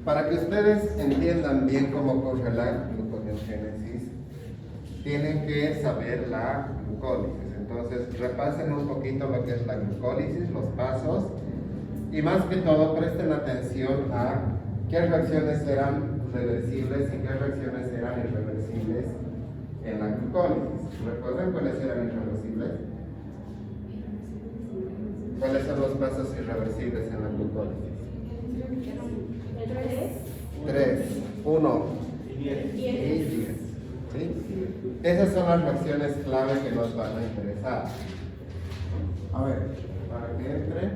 Para que ustedes entiendan bien cómo ocurre la gluconeogénesis, tienen que saber la glucólisis. Entonces, repasen un poquito lo que es la glucólisis, los pasos, y más que todo, presten atención a qué reacciones eran reversibles y qué reacciones eran irreversibles en la glucólisis. ¿Recuerdan cuáles eran irreversibles? ¿Cuáles son los pasos irreversibles en la glucólisis? 3, 1 y 10. ¿Sí? Esas son las reacciones clave que nos van a interesar. A ver, para que entre,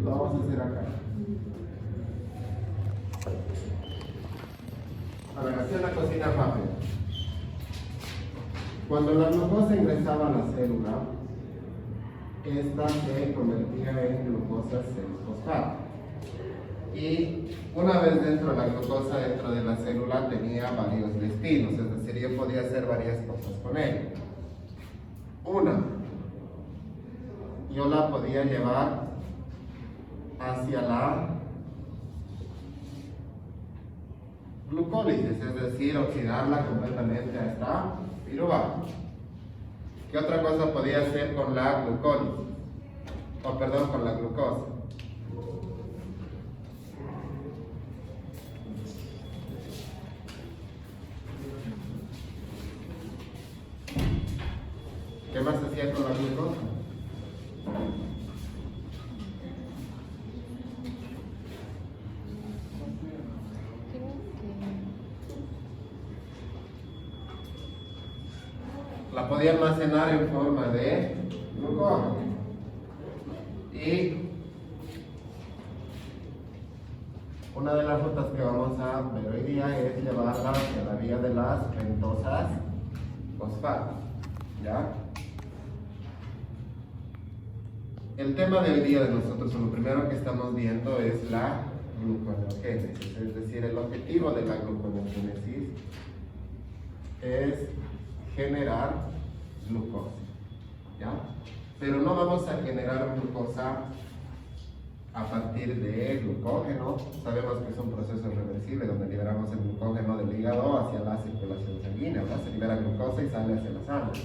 lo vamos a hacer acá. A ver, así una cosita rápida. Cuando la glucosa ingresaba a la célula, esta se convertía en glucosa 6-fosfato. Y una vez dentro de la glucosa, dentro de la célula, tenía varios destinos, es decir, yo podía hacer varias cosas con ella. Una, yo la podía llevar hacia la glucólisis, es decir, oxidarla completamente a esta piruvato. ¿Qué otra cosa podía hacer con la glucólisis? Con la glucosa. ¿Qué más hacía con la glucosa? La podía almacenar en forma de glucógeno. Y una de las rutas que vamos a ver hoy día es llevarla hacia la vía de las pentosas fosfato. ¿Ya? El tema de hoy día de nosotros, lo primero que estamos viendo es la gluconeogénesis, es decir, el objetivo de la gluconeogénesis es generar glucosa, ¿ya? Pero no vamos a generar glucosa a partir de glucógeno. Sabemos que es un proceso reversible donde liberamos el glucógeno del hígado hacia la circulación sanguínea, ¿verdad? Se libera glucosa y sale hacia la sangre.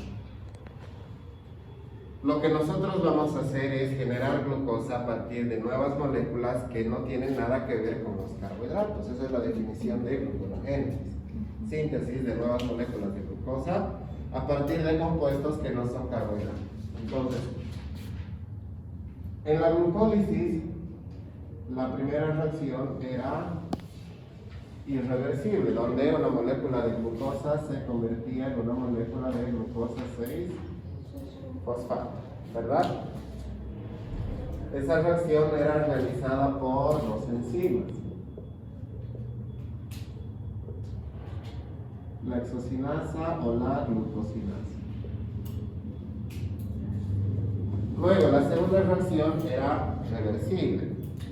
Lo que nosotros vamos a hacer es generar glucosa a partir de nuevas moléculas que no tienen nada que ver con los carbohidratos. Esa es la definición de gluconeogénesis. Síntesis de nuevas moléculas de glucosa a partir de compuestos que no son carbohidratos. Entonces, en la glucólisis, la primera reacción era irreversible, donde una molécula de glucosa se convertía en una molécula de glucosa 6-fosfato, ¿verdad? Esa reacción era realizada por dos enzimas, la hexocinasa o la glucosinasa. Luego, la segunda reacción era reversible,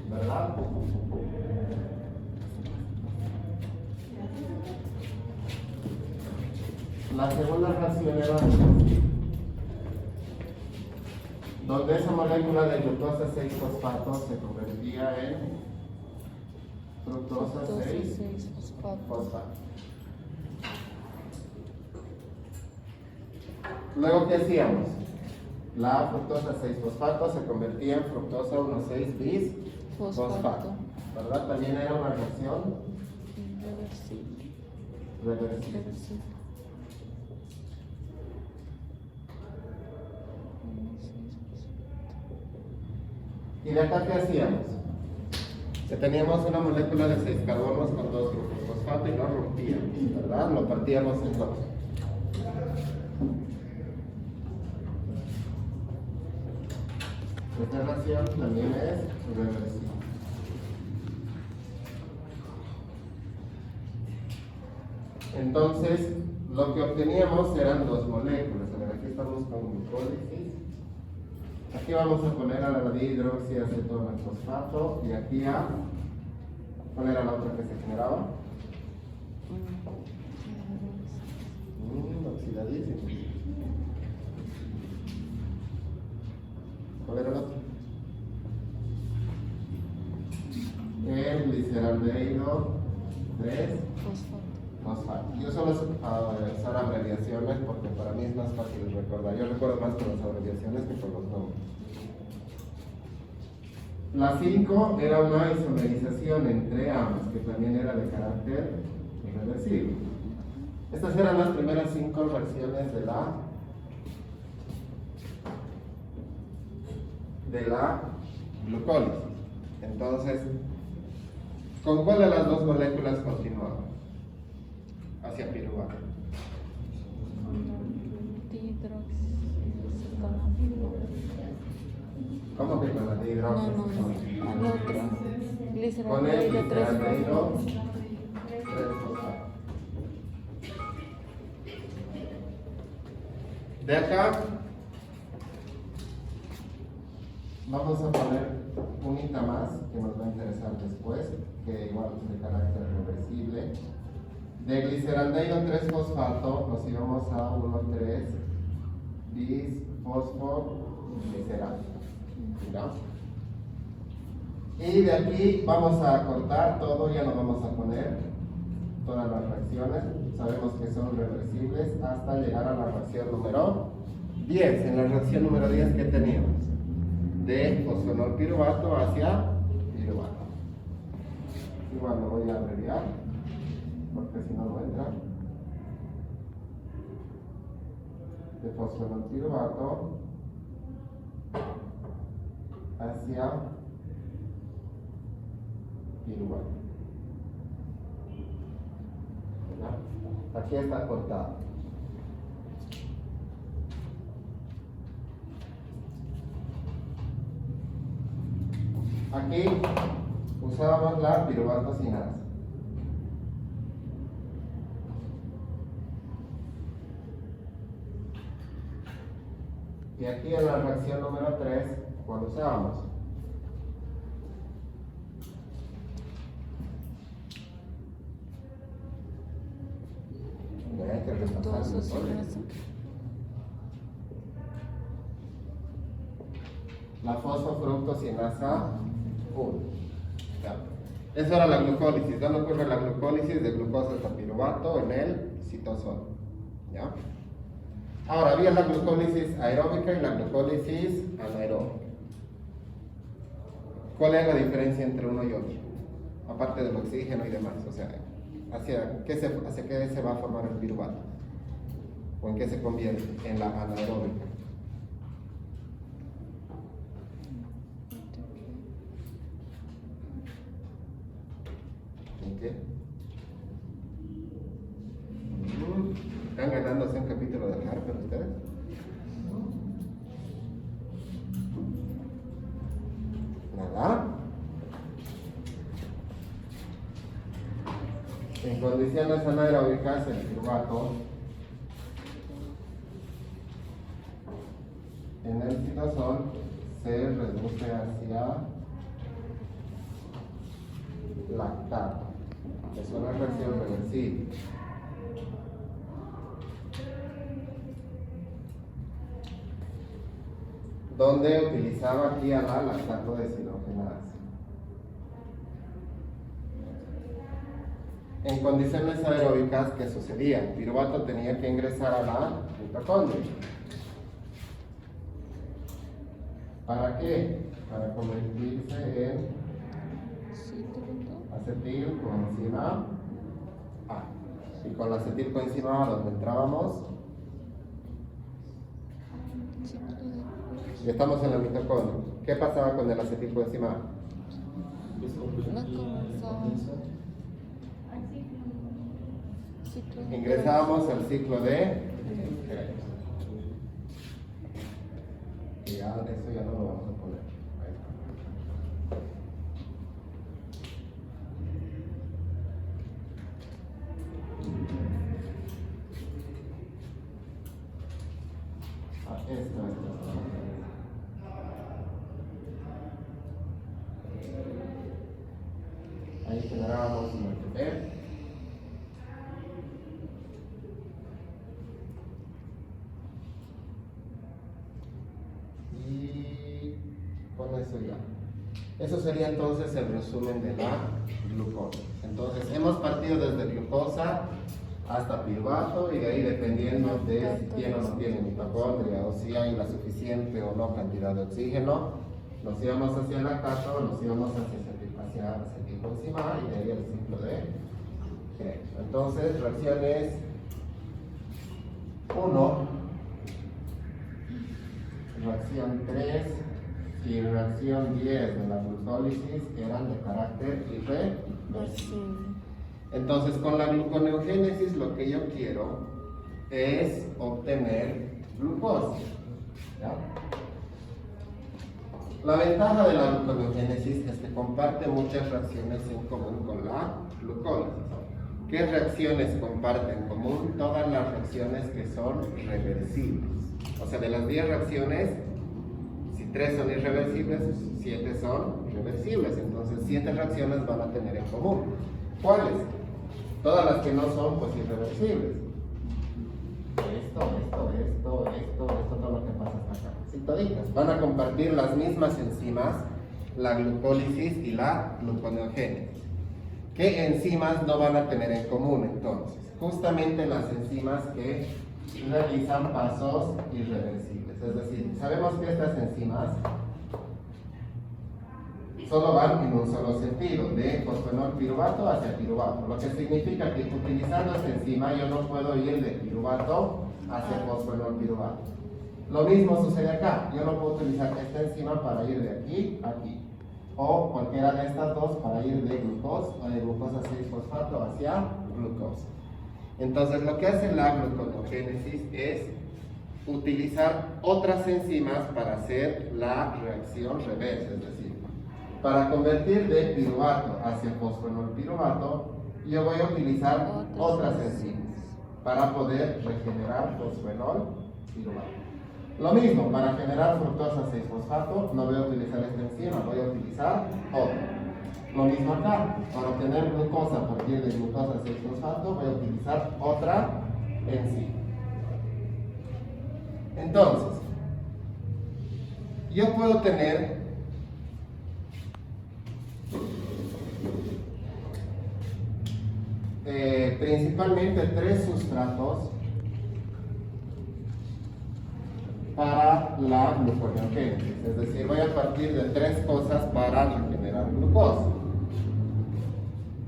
¿verdad? La segunda reacción era reversible, donde esa molécula de glucosa 6-fosfato se convertía en fructosa 6-fosfato. Luego, ¿qué hacíamos? La fructosa 6-fosfato se convertía en fructosa 1,6-bis-fosfato, ¿verdad? También era una reacción reversible. ¿Y de acá qué hacíamos? Que teníamos una molécula de 6 carbonos con 2 grupos fosfato y lo rompíamos, ¿verdad? Lo partíamos en dos. Esta reacción también es reversible. Entonces, lo que obteníamos eran dos moléculas. A ver, aquí estamos con glucólisis. Aquí vamos a poner a la dihidroxiacetono-fosfato y aquí a... ¿Cuál era la otra que se generaba? Oxidadísimo. ¿Cuál era el otro? gliceraldehído 3 fosfato. Yo suelo usar abreviaciones porque para mí es más fácil recordar. Yo recuerdo más con las abreviaciones que con los nombres. La 5 era una isomerización entre ambas, que también era de carácter irreversible. Estas eran las primeras 5 versiones de la glucólisis. Entonces, ¿con cuál de las dos moléculas continuamos? Hacia piruvato. ¿Cómo que con la dihidroxi? No, al otro. Con el gliceraldehído 3 fosfato. De acá vamos a poner unita más que nos va a interesar después, que igual es de carácter reversible. De gliceraldehído 3 fosfato nos íbamos a 1,3 bisfosfoglicerato. ¿Ya? Y de aquí vamos a cortar todo, ya no vamos a poner todas las reacciones, sabemos que son reversibles hasta llegar a la reacción número 10. En la reacción número 10, ¿qué teníamos? De fosfonol piruvato hacia piruvato. Igual lo voy a abreviar porque si no no entra. De fosfonol piruvato hacia piruvato. ¿Ya? Aquí está cortado. Aquí usábamos la piruvato-sinasa. Y aquí en la reacción número 3, ¿cuál usábamos? Hay que repasar el sol. La fosfofructosinasa 1. Esa era la glucólisis. ¿Dónde ocurre la glucólisis de glucosa hasta piruvato? En el citosol. ¿Ya? Ahora, había la glucólisis aeróbica y la glucólisis anaeróbica. ¿Cuál es la diferencia entre uno y otro? Aparte del oxígeno y demás. O sea, ¿hacia qué se va a formar el piruvato? ¿O en qué se convierte? En la anaeróbica. ¿En qué? ¿Están ganándose un capítulo de Harper ustedes? Nada. En condiciones anaeróbicas, el piruvato en el citosol se reduce hacia lactato. Es una reacción reversible. Donde utilizaba aquí a la lactato deshidrogenasa. En condiciones aeróbicas, ¿qué sucedía? El piruvato tenía que ingresar a la mitocondria. ¿Para qué? Para convertirse en acetilcoenzima A. Y con la acetilcoenzima A, donde entrábamos, y estamos en la mitocondria. ¿Qué pasaba con el acetilcoenzima A? Ingresábamos al ciclo de Krebs. Y ya eso ya no lo vamos a poner. Ahí está. Esto. Ahí generábamos un ATP. Y con eso ya. Eso sería entonces el resumen de la glucosa. Entonces, hemos partido desde glucosa hasta piruvato y de ahí, dependiendo de si tiene o no tiene mitocondria o si hay la suficiente o no cantidad de oxígeno, nos íbamos hacia el lactato, nos íbamos hacia acetilcoenzima y de ahí el ciclo de Krebs. Entonces, reacciones 1, reacción 3 y reacción 10 de la glucólisis eran de carácter irreversible. Entonces, con la gluconeogénesis lo que yo quiero es obtener glucosa, ¿ya? La ventaja de la gluconeogénesis es que comparte muchas reacciones en común con la glucólisis. ¿Qué reacciones comparte en común? Todas las reacciones que son reversibles. O sea, de las 10 reacciones, si 3 son irreversibles, 7 son reversibles. Entonces, 7 reacciones van a tener en común. ¿Cuáles? Todas las que no son, pues, irreversibles. Esto, todo lo que pasa hasta acá. Sí, toditas. Van a compartir las mismas enzimas, la glucólisis y la gluconeogénesis. ¿Qué enzimas no van a tener en común entonces? Justamente las enzimas que realizan pasos irreversibles. Es decir, sabemos que estas enzimas solo van en un solo sentido, de fosfenol piruvato hacia piruvato, lo que significa que utilizando esta enzima yo no puedo ir de piruvato hacia fosfenol piruvato. Lo mismo sucede acá, yo no puedo utilizar esta enzima para ir de aquí a aquí, o cualquiera de estas dos para ir de glucosa o de glucosa 6-fosfato hacia glucosa. Entonces, lo que hace la gluconeogénesis es utilizar otras enzimas para hacer la reacción reversa, es decir, para convertir de piruvato hacia fosfenol piruvato, yo voy a utilizar otras enzimas para poder regenerar fosfenol piruvato. Lo mismo, para generar fructosa 6-fosfato, no voy a utilizar esta enzima, voy a utilizar otra. Lo mismo acá, para obtener glucosa a partir de glucosa 6-fosfato, voy a utilizar otra enzima. Entonces, yo puedo tener principalmente 3 sustratos para la gluconeogénesis, es decir, voy a partir de 3 cosas para regenerar glucosa.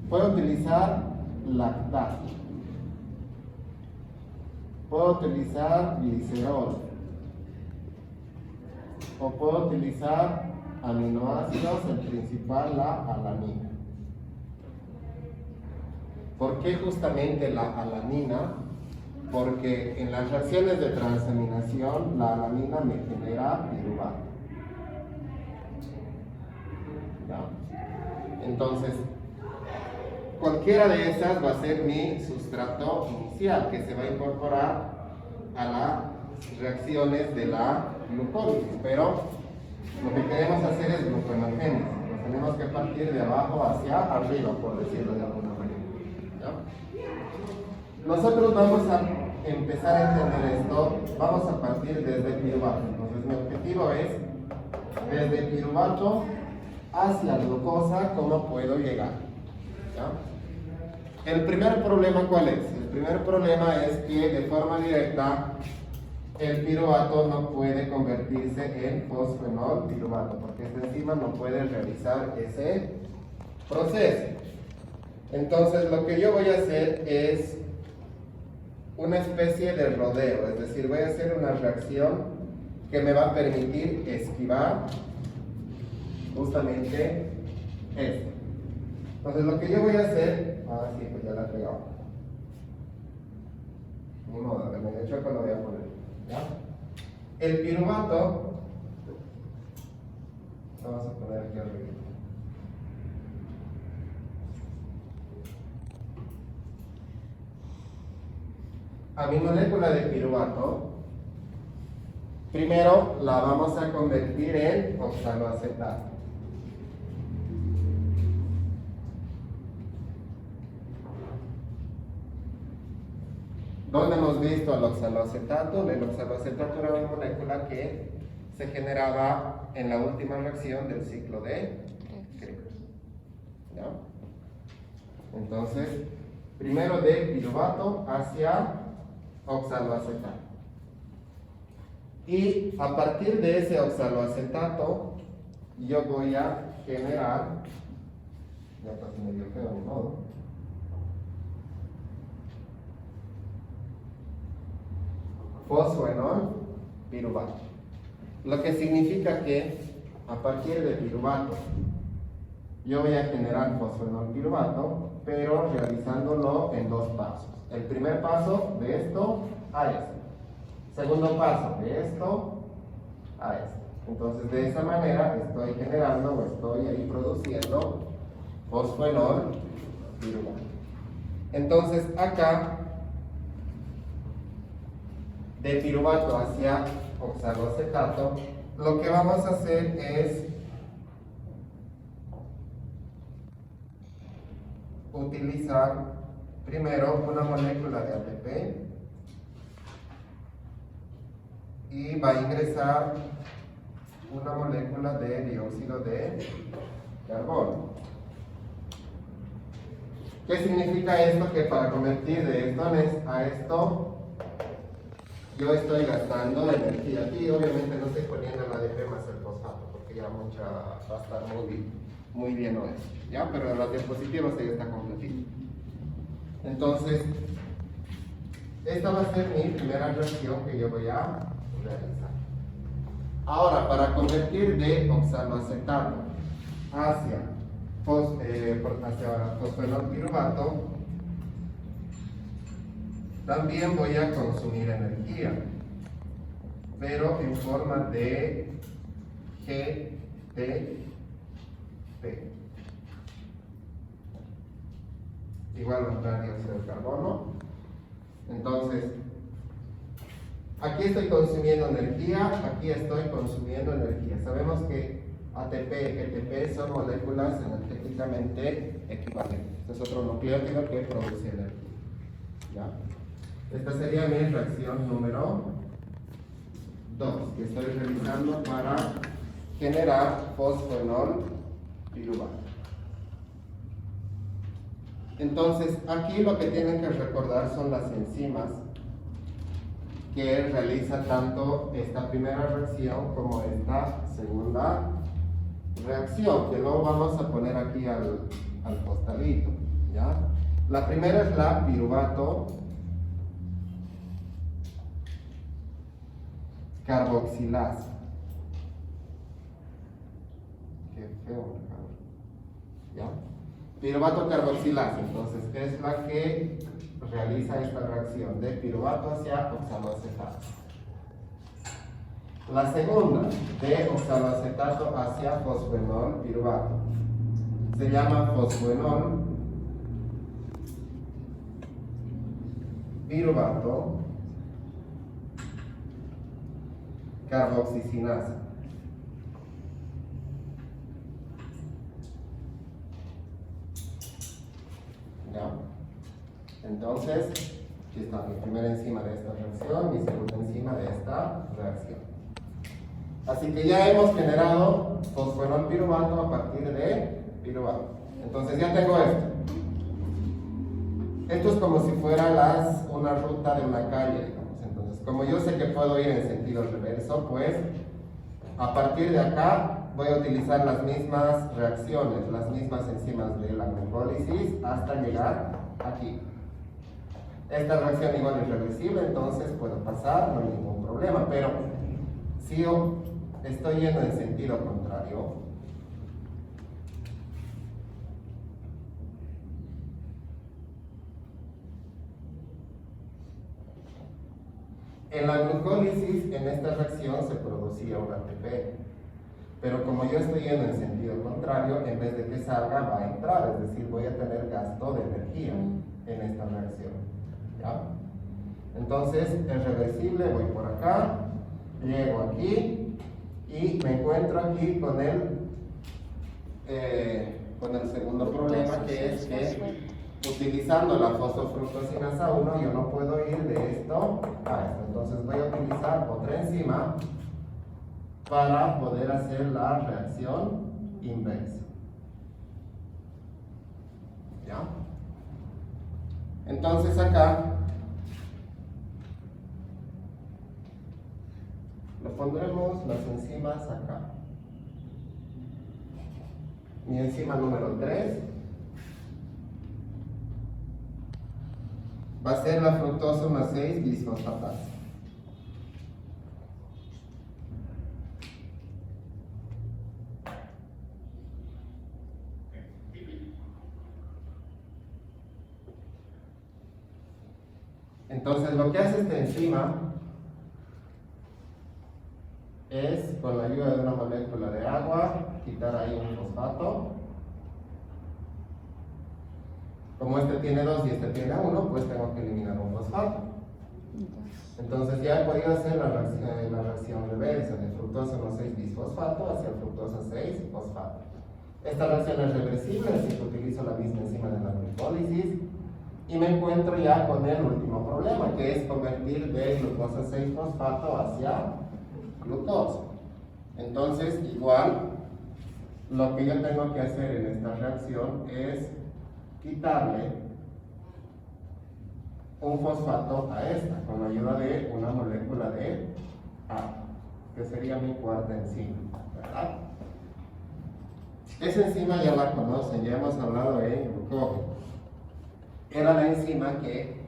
Puedo utilizar lactato, puedo utilizar glicerol, o puedo utilizar aminoácidos, el principal, la alanina. ¿Por qué justamente la alanina? Porque en las reacciones de transaminación la alanina me genera piruvato. ¿Ya? Entonces, cualquiera de esas va a ser mi sustrato inicial que se va a incorporar a las reacciones de la glucólisis, pero lo que queremos hacer es gluconeogénesis. Nos tenemos que partir de abajo hacia arriba, por decirlo de alguna manera. ¿Ya? Nosotros vamos a empezar a entender esto, vamos a partir desde piruvato. Entonces mi objetivo es, desde piruvato hacia glucosa, ¿cómo puedo llegar? ¿Ya? El primer problema, ¿cuál es? El primer problema es que de forma directa el piruvato no puede convertirse en fosfenol piruvato, porque esta enzima no puede realizar ese proceso. Entonces lo que yo voy a hacer es una especie de rodeo, es decir, voy a hacer una reacción que me va a permitir esquivar justamente esto. Entonces lo que yo voy a hacer, sí, pues ya la he pegado. Ni modo, a ver, me he hecho cuando voy a poner. ¿Ya? El piruvato, vamos a poner aquí arriba. A mi molécula de piruvato, primero la vamos a convertir en oxaloacetato. ¿Dónde hemos visto al oxaloacetato? El oxaloacetato era una molécula que se generaba en la última reacción del ciclo de creo. ¿Ya? Entonces, primero de piruvato hacia oxaloacetato. Y a partir de ese oxaloacetato, yo voy a generar, ya casi medio feo ni modo, fosfoenol piruvato. Lo que significa que a partir de piruvato yo voy a generar fosfoenol piruvato, pero realizándolo en dos pasos. El primer paso de esto a esto. Segundo paso de esto a esto. Entonces de esa manera estoy generando o estoy ahí produciendo fosfoenol piruvato. Entonces acá de piruvato hacia oxaloacetato, lo que vamos a hacer es utilizar primero una molécula de ATP y va a ingresar una molécula de dióxido de carbono. ¿Qué significa esto? Que para convertir de esto a esto yo estoy gastando energía. Aquí obviamente no estoy poniendo el ADP más el fosfato porque ya va a estar muy bien hoy, ¿ya? Pero en las diapositivas ya está completito. Entonces, esta va a ser mi primera reacción que yo voy a realizar. Ahora, para convertir de oxaloacetato hacia fosfoenol piruvato, también voy a consumir energía, pero en forma de GTP. Igual va a entrar dióxido de carbono. Entonces, aquí estoy consumiendo energía, aquí estoy consumiendo energía. Sabemos que ATP y GTP son moléculas energéticamente equivalentes. Este es otro nucleótido que produce energía. ¿Ya? Esta sería mi reacción número 2, que estoy realizando para generar fosfoenol piruvato. Entonces, aquí lo que tienen que recordar son las enzimas que realiza tanto esta primera reacción como esta segunda reacción, que luego vamos a poner aquí al costadito, ¿ya? La primera es la piruvato carboxilasa. Qué feo, ¿ya? Piruvato carboxilasa, entonces es la que realiza esta reacción de piruvato hacia oxaloacetato. La segunda, de oxaloacetato hacia fosfoenol piruvato, se llama fosfoenol piruvato carboxicinasa. ¿Ya? Entonces, aquí está mi primera enzima de esta reacción, mi segunda enzima de esta reacción. Así que ya hemos generado fosfoenol piruvato a partir de piruvato. Entonces ya tengo esto. Esto es como si fuera una ruta de una calle, digamos. Entonces, como yo sé que puedo ir en sentido reverso, pues a partir de acá voy a utilizar las mismas reacciones, las mismas enzimas de la glucólisis hasta llegar aquí. Esta reacción igual es reversible, entonces puedo pasar, no hay ningún problema, pero si yo estoy yendo en sentido contrario, en la glucólisis, en esta reacción se producía un ATP, pero como yo estoy yendo en sentido contrario, en vez de que salga, va a entrar, es decir, voy a tener gasto de energía en esta reacción, ¿ya? Entonces, es reversible, voy por acá, llego aquí y me encuentro aquí con el segundo problema, que es que utilizando la fosfofructosinasa 1 yo no puedo ir de esto a esto. Entonces voy a utilizar otra enzima para poder hacer la reacción inversa. ¿ya? Entonces acá le pondremos las enzimas acá. Mi enzima número 3 va a ser la fructosa 1,6 bisfosfatasa. Entonces lo que hace esta enzima es, con la ayuda de una molécula de agua, quitar ahí un fosfato. Como este tiene 2 y este tiene 1, pues tengo que eliminar un fosfato. Entonces ya he podido hacer la reacción reversa de fructosa 1,6 bisfosfato hacia fructosa 6 fosfato. Esta reacción es reversible, así que utilizo la misma enzima de la glucólisis. Y me encuentro ya con el último problema, que es convertir de glucosa 6 fosfato hacia glucosa. Entonces, igual, lo que yo tengo que hacer en esta reacción es quitarle un fosfato a esta, con la ayuda de una molécula de agua, que sería mi cuarta enzima, ¿verdad? Esa enzima ya la conocen, ya hemos hablado de glucógeno. Era la enzima que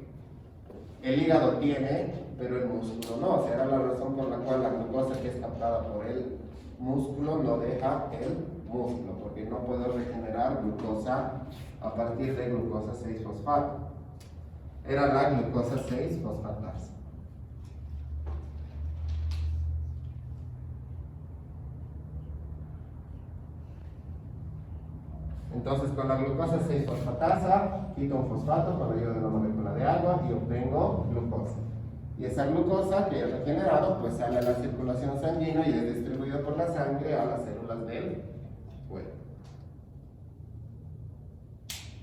el hígado tiene, pero el músculo no. O sea, era la razón por la cual la glucosa que es captada por el músculo no deja el músculo, porque no puedo regenerar glucosa a partir de glucosa 6 fosfato. Era la glucosa 6 fosfatasa. Entonces, con la glucosa 6 fosfatasa, quito un fosfato con la ayuda de una molécula de agua y obtengo glucosa. Y esa glucosa que he regenerado, pues sale a la circulación sanguínea y es distribuido por la sangre a las células del cuerpo.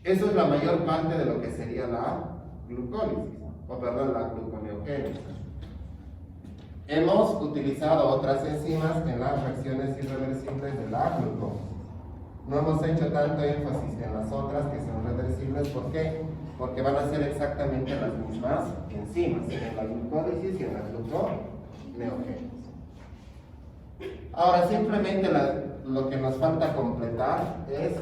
Eso es la mayor parte de lo que sería la glucólisis, la gluconeogénesis. Hemos utilizado otras enzimas en las reacciones irreversibles de la glucosa. No hemos hecho tanto énfasis en las otras que son reversibles. ¿Por qué? Porque van a ser exactamente las mismas enzimas, en la glucólisis y en la gluconeogénesis. Ahora, simplemente lo que nos falta completar es,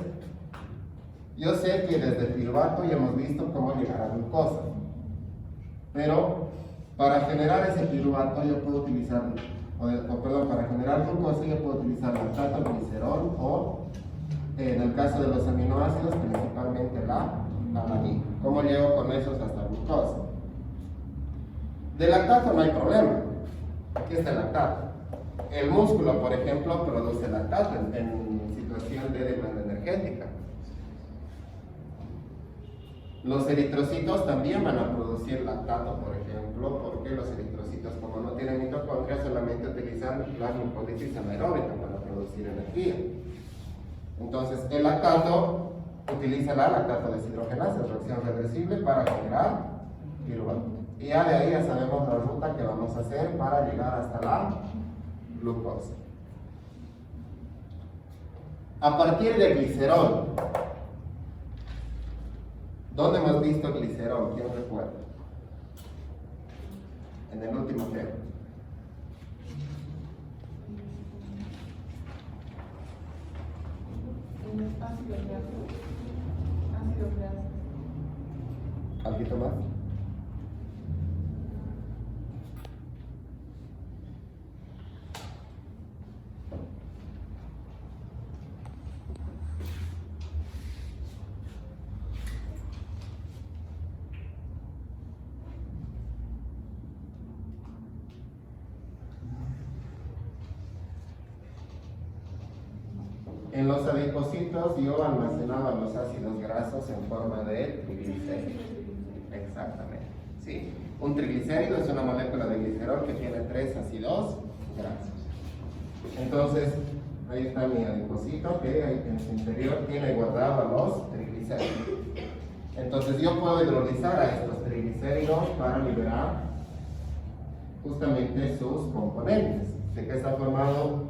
yo sé que desde piruvato ya hemos visto cómo llegar a glucosa, pero para generar ese piruvato yo puedo utilizar, para generar glucosa yo puedo utilizar lactato, glicerol o, en el caso de los aminoácidos, principalmente la alanina. ¿Cómo llego con esos hasta glucosa? De lactato no hay problema. Aquí está el lactato. El músculo, por ejemplo, produce lactato en situación de demanda energética. Los eritrocitos también van a producir lactato, por ejemplo, porque los eritrocitos, como no tienen mitocondria, solamente utilizan la glucólisis anaeróbica para producir energía. Entonces, el lactato utiliza la lactato deshidrogenasa, reacción reversible, para generar piruvato. Y ya de ahí ya sabemos la ruta que vamos a hacer para llegar hasta la glucosa. A partir del glicerol, ¿dónde hemos visto glicerol? ¿Quién recuerda? En el último tema. Ácido graso. ¿Algo más? En los adipocitos yo almacenaba los ácidos grasos en forma de triglicéridos. Exactamente. ¿Sí? Un triglicérido es una molécula de glicerol que tiene 3 ácidos grasos. Entonces, ahí está mi adipocito que en su interior tiene guardado los triglicéridos. Entonces yo puedo hidrolizar a estos triglicéridos para liberar justamente sus componentes. ¿De qué está formado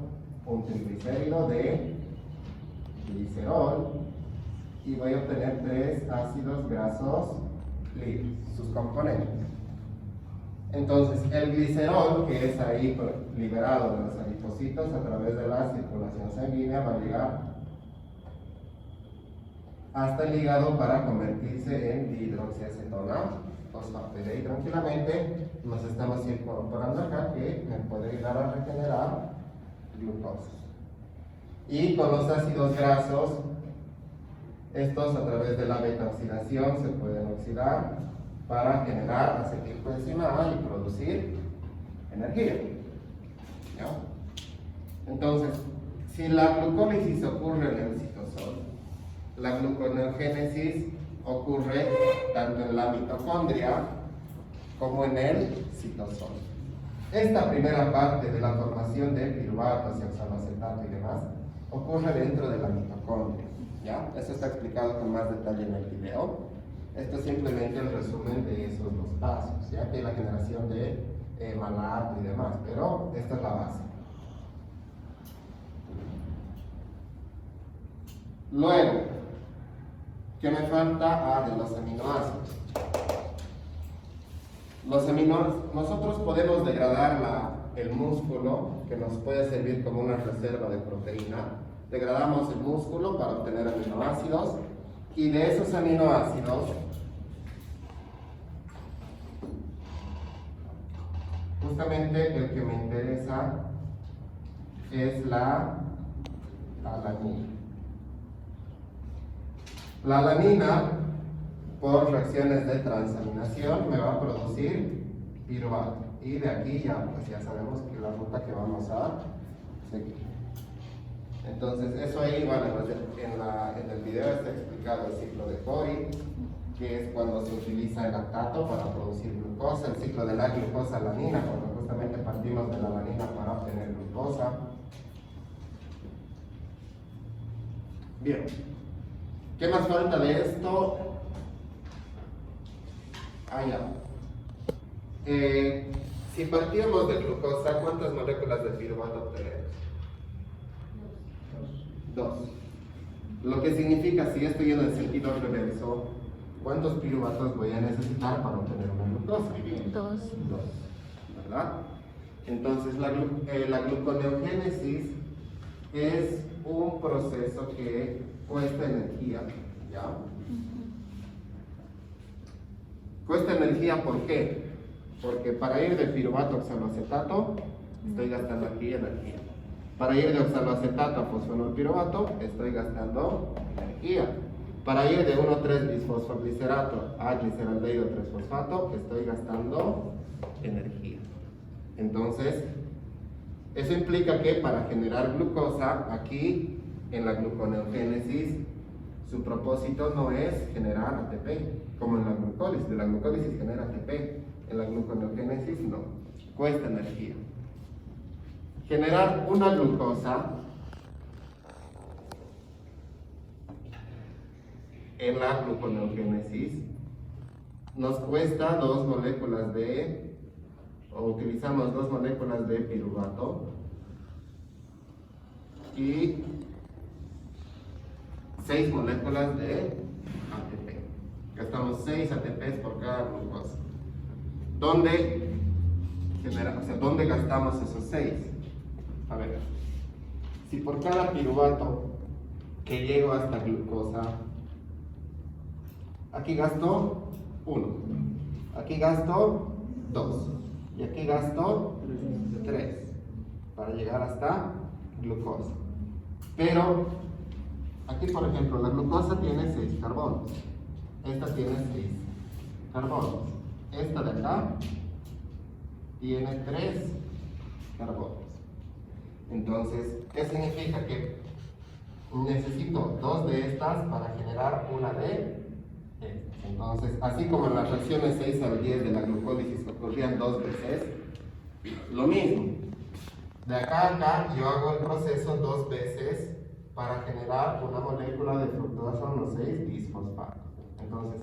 un triglicérido? De glicerol y voy a obtener 3 ácidos grasos libres, sus componentes. Entonces, el glicerol, que es ahí liberado de los adipocitos a través de la circulación sanguínea, va a llegar hasta el hígado para convertirse en dihidroxiacetona fosfato. Y de ahí tranquilamente nos estamos incorporando acá, que me puede ayudar a regenerar glucosa. Y con los ácidos grasos, estos a través de la beta-oxidación se pueden oxidar para generar acetilcoenzima A y producir energía. ¿Ya? Entonces, si la glucólisis ocurre en el citosol, la gluconeogénesis ocurre tanto en la mitocondria como en el citosol. Esta primera parte de la formación de piruvatos y oxaloacetato y demás ocurre dentro de la mitocondria. ¿Ya? Eso está explicado con más detalle en el video. Esto es simplemente el resumen de esos dos pasos, ya que la generación de malato y demás, pero esta es la base. Luego, ¿qué me falta? De los aminoácidos. Nosotros podemos degradar el músculo, que nos puede servir como una reserva de proteína. Degradamos el músculo para obtener aminoácidos, y de esos aminoácidos justamente el que me interesa es la alanina. La alanina, por reacciones de transaminación, me va a producir piruvato. Y de aquí ya sabemos que la ruta que vamos a seguir. Entonces, eso ahí, bueno, en el video está explicado el ciclo de Cori, que es cuando se utiliza el lactato para producir glucosa, el ciclo de la glucosa-alanina, cuando justamente partimos de la alanina para obtener glucosa. Bien, ¿qué más falta de esto? Si partimos de glucosa, ¿cuántas moléculas de piruvato obtenemos? 2. Lo que significa, si estoy yendo en sentido reverso, ¿cuántos piruvatos voy a necesitar para obtener una glucosa? 2. ¿Verdad? Entonces, la gluconeogénesis es un proceso que cuesta energía, ¿ya? Cuesta energía, ¿por qué? Porque para ir de piruvato a oxaloacetato, estoy gastando aquí energía. Para ir de oxaloacetato a fosfonolpiruvato, estoy gastando energía. Para ir de 1,3-bisfosfoglicerato a gliceraldehído 3-fosfato, estoy gastando energía. Entonces, eso implica que para generar glucosa, aquí en la gluconeogénesis, su propósito no es generar ATP, como en la glucólisis. De la glucólisis genera ATP, en la gluconeogénesis no, cuesta energía. Generar una glucosa en la gluconeogénesis nos cuesta utilizamos 2 moléculas de piruvato y 6 moléculas de ATP. Gastamos 6 ATPs por cada glucosa. ¿Dónde gastamos esos 6? A ver, si por cada piruvato que llego hasta glucosa, aquí gasto 1, aquí gasto 2 y aquí gasto 3 para llegar hasta glucosa. Pero aquí, por ejemplo, la glucosa tiene 6 carbonos, esta tiene 6 carbonos, esta de acá tiene 3 carbonos. Entonces, ¿qué significa? Que necesito 2 de estas para generar una de estas. Entonces, así como en las reacciones 6 al 10 de la glucólisis que ocurrían 2 veces, lo mismo. De acá a acá yo hago el proceso 2 veces para generar una molécula de fructosa 1,6-bisfosfato. Entonces,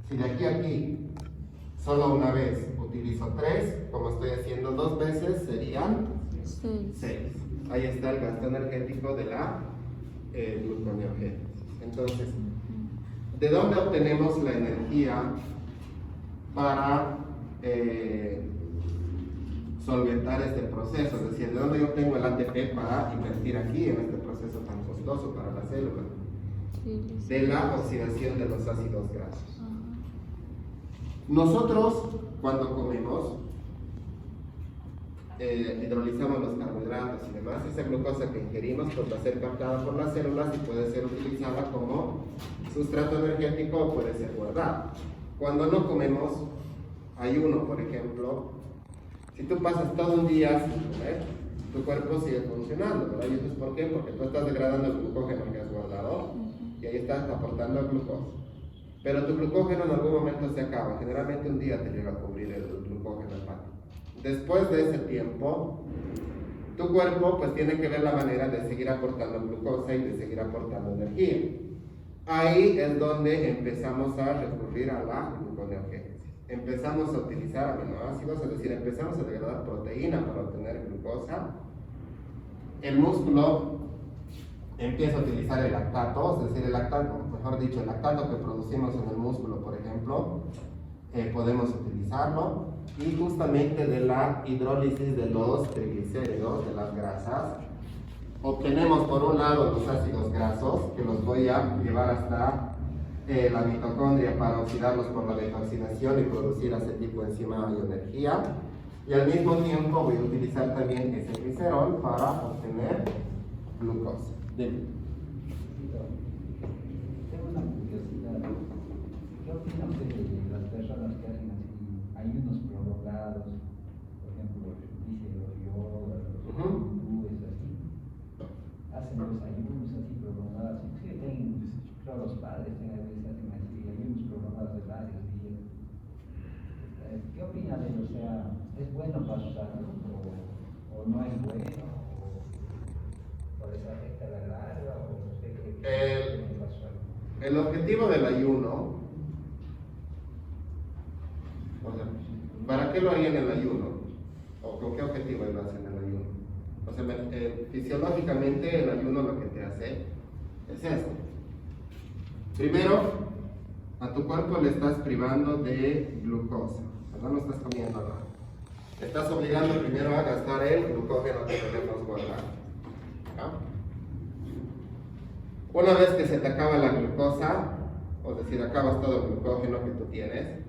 si de aquí a aquí solo una vez utilizo 3, como estoy haciendo 2 veces, serían 6. Ahí está el gasto energético de la gluconeogénesis. Entonces, ¿de dónde obtenemos la energía para solventar este proceso? Es decir, ¿de dónde yo obtengo el ATP para invertir aquí en este proceso tan costoso para la célula? De la oxidación de los ácidos grasos. Nosotros, cuando comemos, hidrolizamos los carbohidratos y demás. Esa glucosa que ingerimos pues va a ser captada por las células y puede ser utilizada como sustrato energético o puede ser guardada. Cuando no comemos ayuno, por ejemplo, si tú pasas todo un día sin comer, tu cuerpo sigue funcionando, ¿verdad? ¿Y eso es por qué? Porque tú estás degradando el glucógeno que has guardado y ahí estás aportando glucosa. Pero tu glucógeno en algún momento se acaba. Generalmente un día te llega a cubrir el glucógeno hepático. Después de ese tiempo, tu cuerpo pues tiene que ver la manera de seguir aportando glucosa y de seguir aportando energía. Ahí es donde empezamos a recurrir a la gluconeogénesis. Empezamos a utilizar aminoácidos, es decir, empezamos a degradar proteína para obtener glucosa. El músculo empieza a utilizar el lactato, es decir, el lactato, mejor dicho, el lactato que producimos en el músculo, por ejemplo, podemos utilizarlo. Y justamente de la hidrólisis de los triglicéridos, de las grasas, obtenemos por un lado los ácidos grasos, que los voy a llevar hasta la mitocondria para oxidarlos por la beta-oxidación y producir aceticoenzima y energía. Y al mismo tiempo voy a utilizar también ese glicerol para obtener glucosa. Tengo una curiosidad. ¿Qué opina usted de las personas que hacen ayunos prolongados? Por ejemplo, dice los yogas, los hindúes, así. Hacen los ayunos así prolongados. Inclusive tienen, creo, los padres a veces hacen así ayunos prolongados de varios días. ¿Qué opina de ello? O sea, ¿es bueno para su salud o no es bueno? ¿O les afecta la larga? ¿O usted cree que es para su salud? El objetivo del ayuno, o sea, ¿para qué lo harían en el ayuno? ¿O con qué objetivo lo hacen en el ayuno? O sea, fisiológicamente el ayuno lo que te hace es esto. Primero, a tu cuerpo le estás privando de glucosa, ¿verdad? No estás comiendo nada. Estás obligando primero a gastar el glucógeno que tenemos guardado. ¿Ya? Una vez que se te acaba la glucosa, o decir, acabas todo el glucógeno que tú tienes,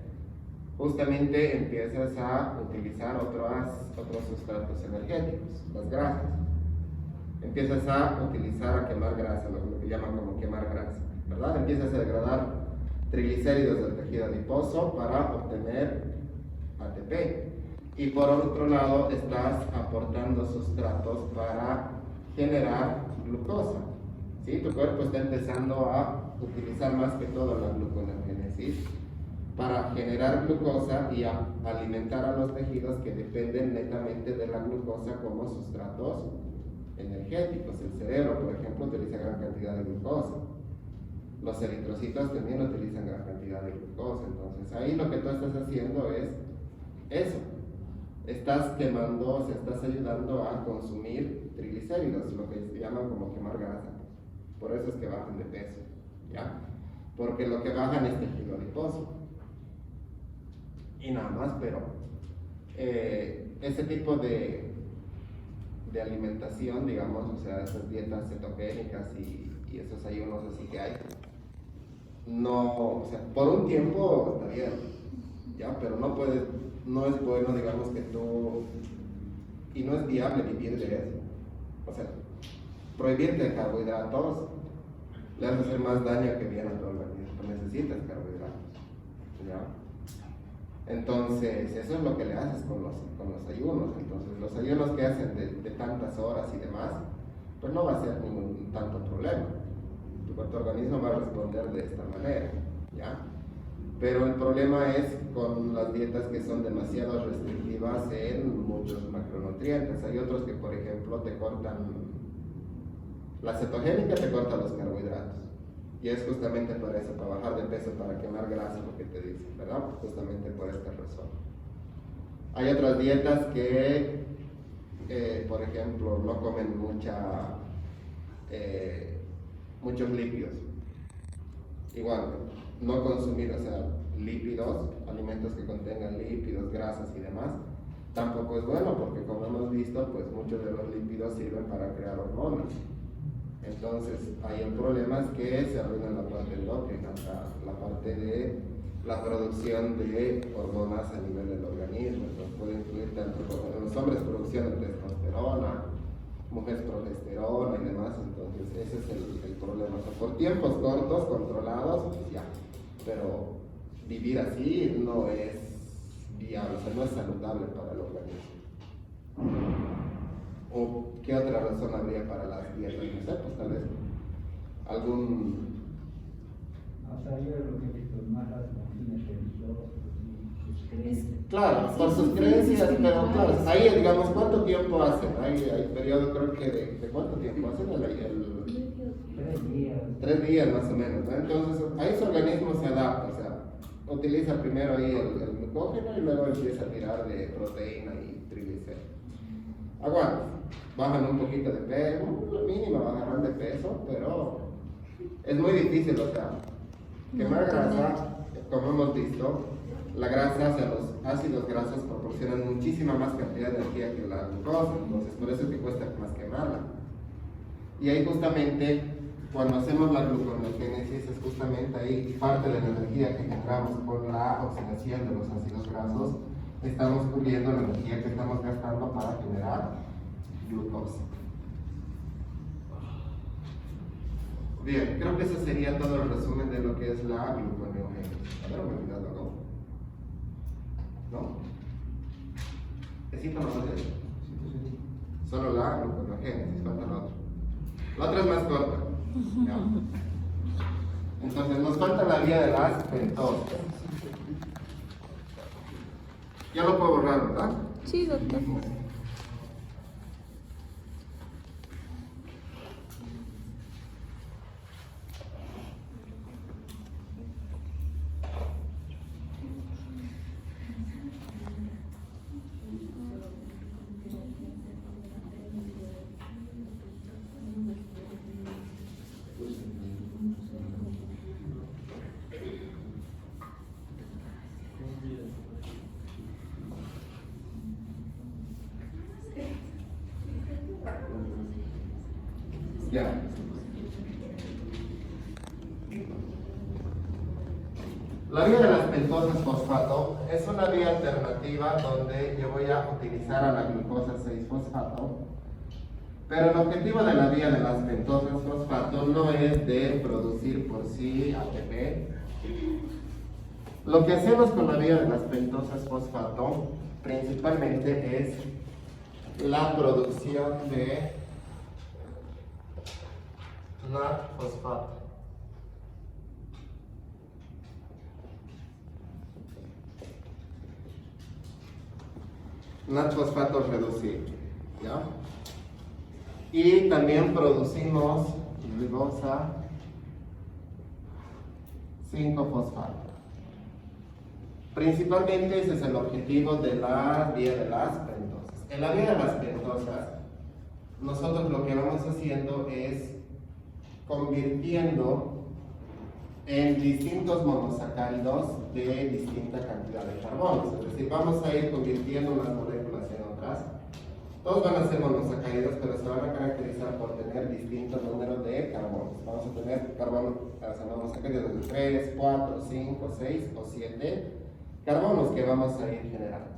justamente empiezas a utilizar otros sustratos energéticos, las grasas. Empiezas a utilizar, a quemar grasa, lo que llaman como quemar grasa, ¿verdad? Empiezas a degradar triglicéridos del tejido adiposo para obtener ATP. Y por otro lado, estás aportando sustratos para generar glucosa. ¿Sí? Tu cuerpo está empezando a utilizar más que todo la gluconeogénesis para generar glucosa y alimentar a los tejidos que dependen netamente de la glucosa como sustratos energéticos. El cerebro, por ejemplo, utiliza gran cantidad de glucosa. Los eritrocitos también utilizan gran cantidad de glucosa. Entonces, ahí lo que tú estás haciendo es eso. Estás quemando, o sea, estás ayudando a consumir triglicéridos, lo que se llama como quemar grasa. Por eso es que bajan de peso, ¿ya? Porque lo que bajan es tejido adiposo. Y nada más, pero ese tipo de alimentación, digamos, o sea, esas dietas cetogénicas y esos ayunos así que hay, no, o sea, por un tiempo está bien, ¿ya? Pero no es bueno, digamos, que tú, y no es viable vivir de eso. O sea, prohibirte carbohidratos le hace hacer más daño que bien a tu organismo. Necesitas carbohidratos, ¿ya? Entonces, eso es lo que le haces con los ayunos. Entonces, los ayunos que hacen de tantas horas y demás, pues no va a ser ningún tanto problema. Tu organismo va a responder de esta manera, ¿ya? Pero el problema es con las dietas que son demasiado restrictivas en muchos macronutrientes. Hay otros que, por ejemplo, te cortan, la cetogénica te corta los carbohidratos. Y es justamente para eso, para bajar de peso, para quemar grasa, lo que te dicen, ¿verdad? Justamente por esta razón. Hay otras dietas que, por ejemplo, no comen muchos lípidos. igual, no consumir, o sea, lípidos, alimentos que contengan lípidos, grasas y demás, tampoco es bueno porque como hemos visto, pues muchos de los lípidos sirven para crear hormonas. Entonces, ahí el problema es que se arruina la parte endocrina, o sea, la parte de la producción de hormonas a nivel del organismo. Entonces puede incluir tanto en los hombres producción de testosterona, mujeres progesterona y demás. Entonces ese es el problema. O sea, por tiempos cortos, controlados, pues ya. Pero vivir así no es viable, o sea, no es saludable para el organismo. ¿O qué otra razón habría para las dietas? No sé, pues tal vez algún... O sea, yo lo que he visto más las fines religiosos, sus creencias. Claro, por sus creencias, pero claro, ahí digamos, ¿cuánto tiempo hacen? Hay periodo creo que de ¿cuánto tiempo hacen? 3 días. 3 días más o menos, ¿no? Entonces ahí su organismo se adapta, o sea, utiliza primero ahí el glucógeno y luego empieza a tirar de proteína y triglicéridos. Aguanta, bajan un poquito de peso, lo mínimo bajarán de peso, pero es muy difícil, o sea, quemar grasa, como hemos visto, la grasa, o sea, los ácidos grasos proporcionan muchísima más cantidad de energía que la glucosa, entonces por eso es que cuesta más quemarla. Y ahí justamente, cuando hacemos la gluconeogénesis, es justamente ahí parte de la energía que generamos por la oxidación de los ácidos grasos, estamos cubriendo la energía que estamos gastando para generar glucosa. Bien, creo que ese sería todo el resumen de lo que es la gluconeogénesis. A ver, me he olvidado, ¿no? ¿No? ¿Necesito más de eso? Solo la gluconeogénesis, falta la otra. La otra es más corta. ¿Ya? Entonces, nos falta la vía de las pentosas. Ya lo puedo borrar, ¿verdad? Sí, doctor. Ya. La vía de las pentosas fosfato es una vía alternativa donde yo voy a utilizar a la glucosa 6-fosfato, pero el objetivo de la vía de las pentosas fosfato no es de producir por sí ATP. Lo que hacemos con la vía de las pentosas fosfato principalmente es la producción de NAD-fosfato. NAD-fosfato reducido, ¿ya? Y también producimos ribosa 5-fosfato. Principalmente ese es el objetivo de la vía de las pentosas. En la vía de las pentosas, nosotros lo que vamos haciendo es convirtiendo en distintos monosacáridos de distinta cantidad de carbonos. Es decir, vamos a ir convirtiendo unas moléculas en otras. Todos van a ser monosacáridos, pero se van a caracterizar por tener distinto número de carbonos. Vamos a tener carbonos, o sea, monosacáridos de 3, 4, 5, 6 o 7 carbonos que vamos a ir generando.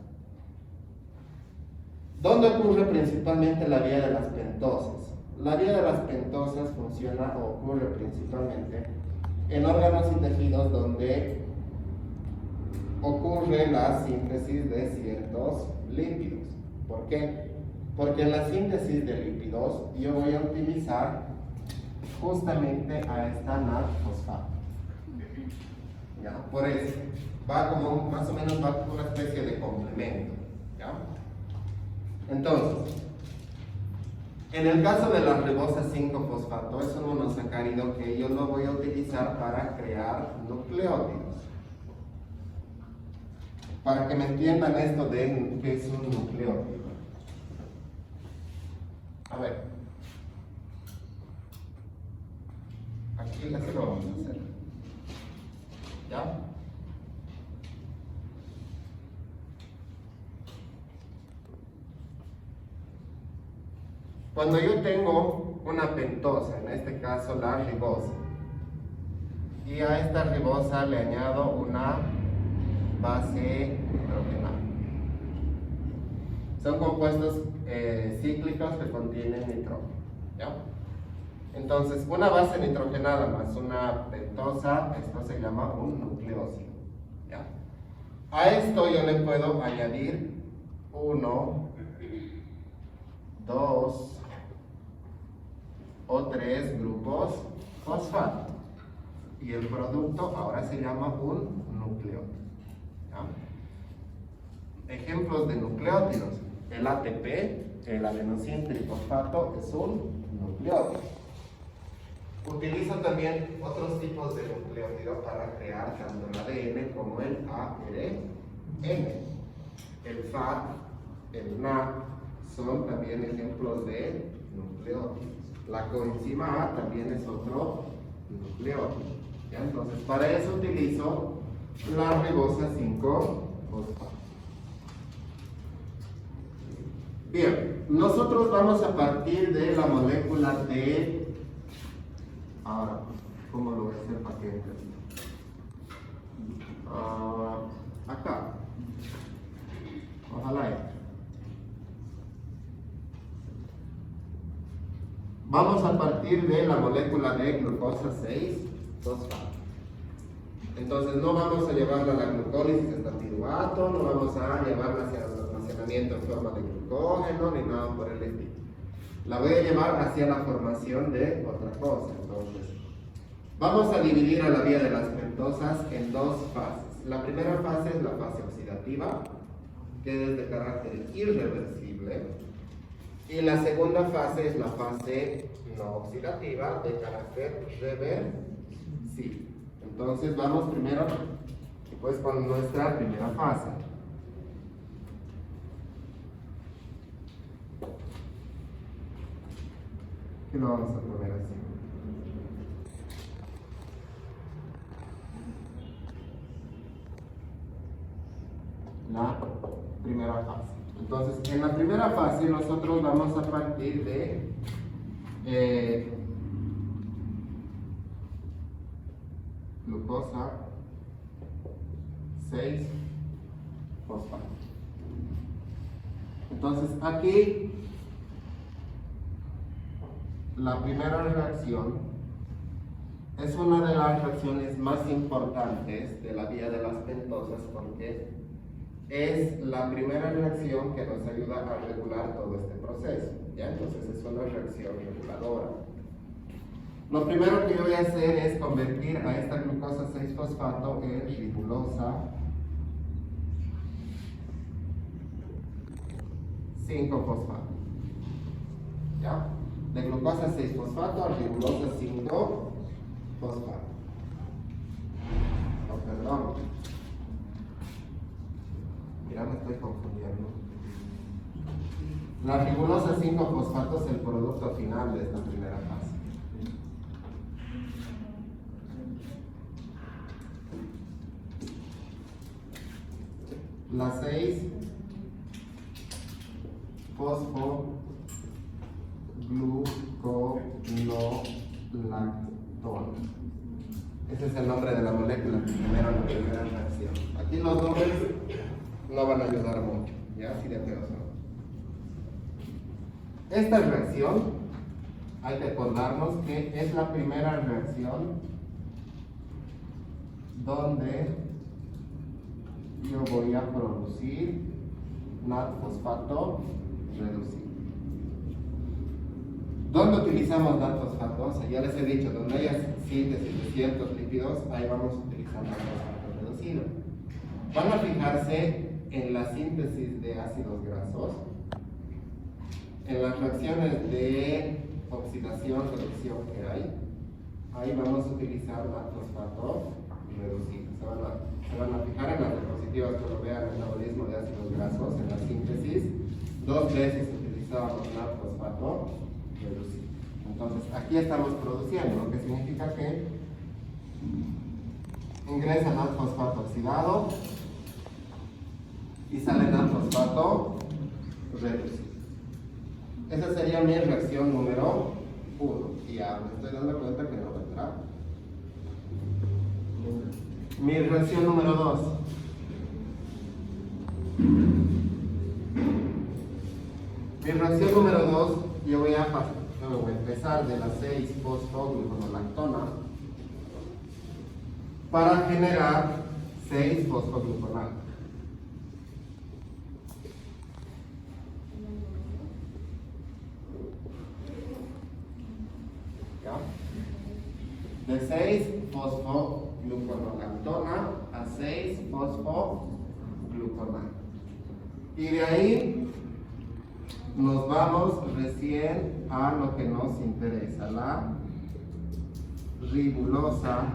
¿Dónde ocurre principalmente la vía de las pentosas? La vía de las pentosas funciona o ocurre principalmente en órganos y tejidos donde ocurre la síntesis de ciertos lípidos. ¿Por qué? Porque en la síntesis de lípidos yo voy a utilizar justamente a esta NAD-fosfato. ¿Ya? Por eso, va como, más o menos va como una especie de complemento. ¿Ya? Entonces, en el caso de la ribosa 5-fosfato, es un monosacárido que yo lo voy a utilizar para crear nucleótidos. Para que me entiendan esto de qué es un nucleótido. A ver. Aquí así lo vamos a hacer. ¿Ya? Cuando yo tengo una pentosa, en este caso la ribosa, y a esta ribosa le añado una base nitrogenada. Son compuestos cíclicos que contienen nitrógeno, ¿ya? Entonces, una base nitrogenada más una pentosa, esto se llama un nucleósido, ¿ya? A esto yo le puedo añadir 1, 2 o 3 grupos fosfato. Y el producto ahora se llama un nucleótido, ¿ya? Ejemplos de nucleótidos. El ATP, el adenosín trifosfato, es un nucleótido. Utilizo también otros tipos de nucleótidos para crear tanto el ADN como el ARN. El FAT, el NAC son también ejemplos de nucleótidos. La coenzima A también es otro nucleótido. ¿Ya? Entonces, para eso utilizo la ribosa 5-fosfato. Bien, nosotros vamos a partir de la molécula de... Ahora, ¿cómo lo voy a hacer para que entre? Acá. Ojalá entre. Vamos a partir de la molécula de glucosa 6-fosfato. Entonces no vamos a llevarla a la glucólisis hasta piruvato, no vamos a llevarla hacia el almacenamiento en forma de glucógeno, ni nada por el estilo. La voy a llevar hacia la formación de otra cosa. Entonces, vamos a dividir a la vía de las pentosas en dos fases. La primera fase es la fase oxidativa, que es de carácter irreversible. Y la segunda fase es la fase no oxidativa, de carácter reversible. Entonces vamos primero pues con nuestra primera fase. Y lo vamos a poner así. La primera fase. Entonces, en la primera fase nosotros vamos a partir de glucosa 6-fosfato. Entonces, aquí la primera reacción es una de las reacciones más importantes de la vía de las pentosas porque es la primera reacción que nos ayuda a regular todo este proceso, ¿ya? Entonces es una reacción reguladora. Lo primero que yo voy a hacer es convertir a esta glucosa 6-fosfato en ribulosa 5-fosfato, ¿ya? De glucosa 6-fosfato a ribulosa 5-fosfato. Oh, perdón. Mira, me estoy confundiendo. La ribulosa 5-fosfato es el producto final de esta primera fase. La 6-fosfogluconolactona. Ese es el nombre de la molécula primero en la primera reacción. Aquí los nombres no van a ayudar mucho, ya así de feos son. Esta reacción, hay que acordarnos que es la primera reacción donde yo voy a producir NAT-fosfato reducido. ¿Dónde utilizamos NAT-fosfato? O sea, ya les he dicho, donde haya síntesis de ciertos lípidos, ahí vamos a utilizar NAT-fosfato reducido. Van a fijarse en la síntesis de ácidos grasos, en las reacciones de oxidación, reducción que hay, ahí vamos a utilizar NAT-fosfato reducido. Se van a fijar en las diapositivas cuando vean el metabolismo de ácidos grasos, en la síntesis, 2 veces utilizábamos NAT-fosfato reducido. Entonces, aquí estamos produciendo, lo que significa que ingresa NAD-fosfato oxidado y sale NAD-fosfato reducido. Esa sería mi reacción número 1. Y ya me estoy dando cuenta que no vendrá. Mi reacción número 2. Mi reacción número 2, yo voy a empezar de la 6-fosfogluconolactona para generar 6-fosfogluconal. ¿Ya? De 6-fosfogluconolactona a 6-fosfogluconal. Y de ahí nos vamos recién a lo que nos interesa, la ribulosa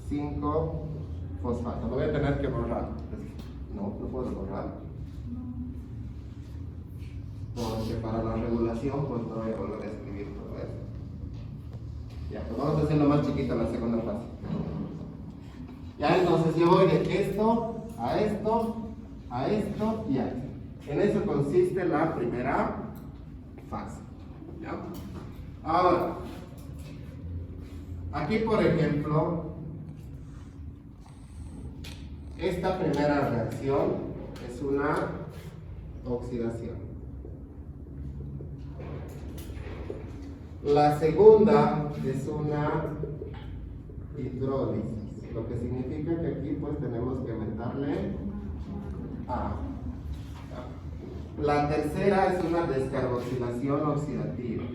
5-fosfato. Lo voy a tener que borrar. No puedo borrar. Porque para la regulación pues no voy a volver a escribir todo esto. Ya, pues vamos a hacerlo más chiquito la segunda fase. Ya, entonces yo voy de esto a esto, a esto y a esto. En eso consiste la primera fase. ¿Ya? Ahora, aquí por ejemplo, esta primera reacción es una oxidación. La segunda es una hidrólisis, lo que significa que aquí pues tenemos que aumentarle A. La tercera es una descarboxilación oxidativa.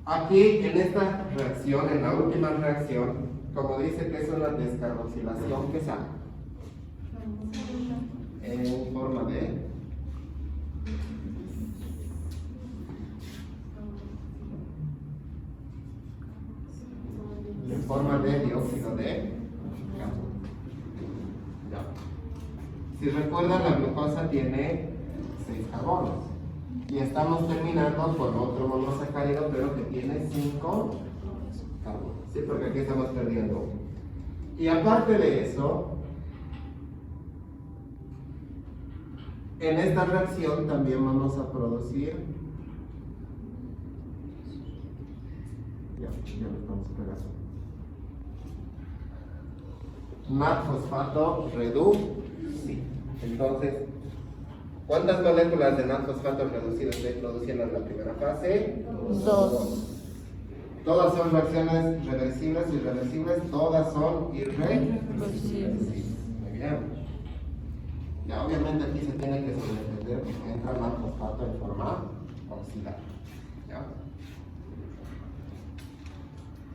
Aquí en esta reacción, en la última reacción, como dice que es una descarboxilación, ¿qué sale? En forma de dióxido de carbono. Ya. Si recuerdan, la glucosa tiene 6 carbonos y estamos terminando con otro monosacárido, pero que tiene 5 carbonos. Sí, porque aquí estamos perdiendo uno. Y aparte de eso, en esta reacción también vamos a producir, ya lo estamos pegando, NAD-fosfato reducido. Entonces, ¿cuántas moléculas de NAD-fosfato reducido se producían en la primera fase? 2. Todas son reacciones reversibles y irreversibles, todas son irreversibles. Muy bien. Ya, obviamente aquí se tiene que sobreentender que entra NAD-fosfato en forma oxidada. ¿Ya?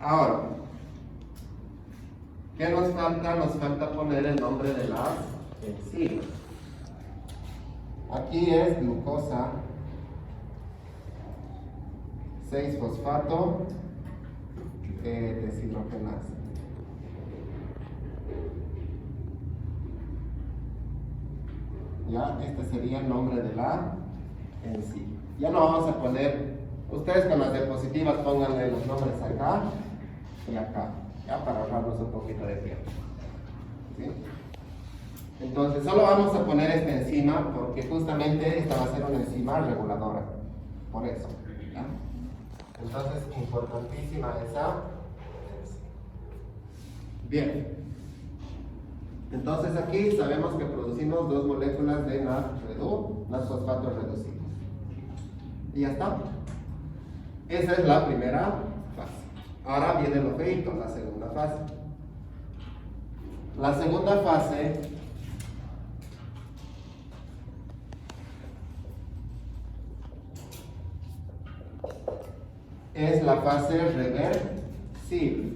Ahora, ¿qué nos falta? Nos falta poner el nombre de las enzimas. Aquí es glucosa 6-fosfato deshidrogenasa. Ya, este sería el nombre de la enzima. Ya no vamos a poner, ustedes con las diapositivas pónganle los nombres acá y acá, ya, para ahorrarnos un poquito de tiempo. ¿Sí? Entonces solo vamos a poner esta enzima porque justamente esta va a ser una enzima reguladora, por eso. ¿Ya? Entonces, importantísima esa. Bien. Entonces aquí sabemos que producimos 2 moléculas de NAD-fosfato reducido. Y ya está. Esa es la primera fase. Ahora viene lo feito, la segunda fase. La segunda fase es la fase reversible,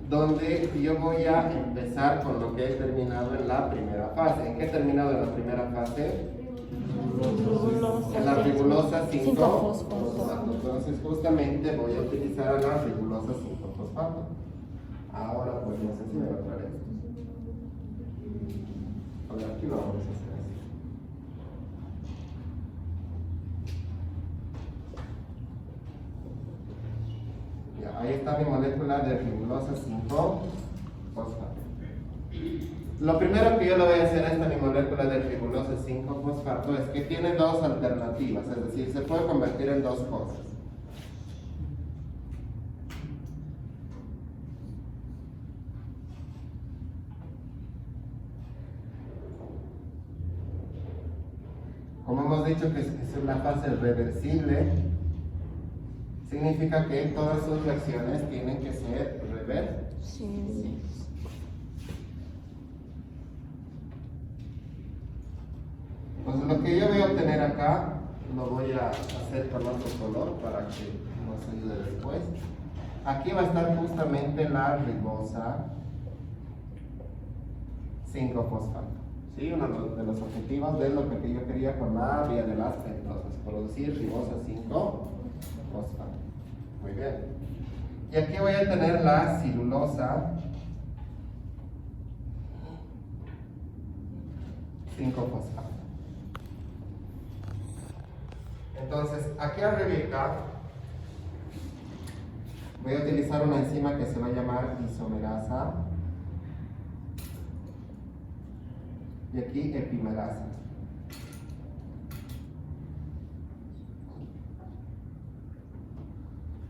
donde yo voy a empezar con lo que he terminado en la primera fase. ¿En qué he terminado en la primera fase? En la ribulosa 5-fosfato. Entonces justamente voy a utilizar a la ribulosa 5-fosfato. Ahora pues no sé si me va a traer esto. A ver, aquí lo vamos a hacer. está mi molécula de ribosa 5-fosfato. Lo primero que yo le voy a hacer a esta mi molécula de ribosa 5-fosfato es que tiene dos alternativas, es decir, se puede convertir en dos cosas. Como hemos dicho que es una fase reversible, significa que todas sus reacciones tienen que ser reversibles. Sí. Entonces lo que yo voy a obtener acá, lo voy a hacer con otro color para que nos ayude después. Aquí va a estar justamente la ribosa 5-fosfato. ¿Sí? Uno de los objetivos de lo que yo quería con la vía de las pentosas, producir ribosa 5-fosfato. Muy bien. Y aquí voy a tener la celulosa 5-fosfato. Entonces, aquí arriba voy a utilizar una enzima que se va a llamar isomerasa. Y aquí epimerasa.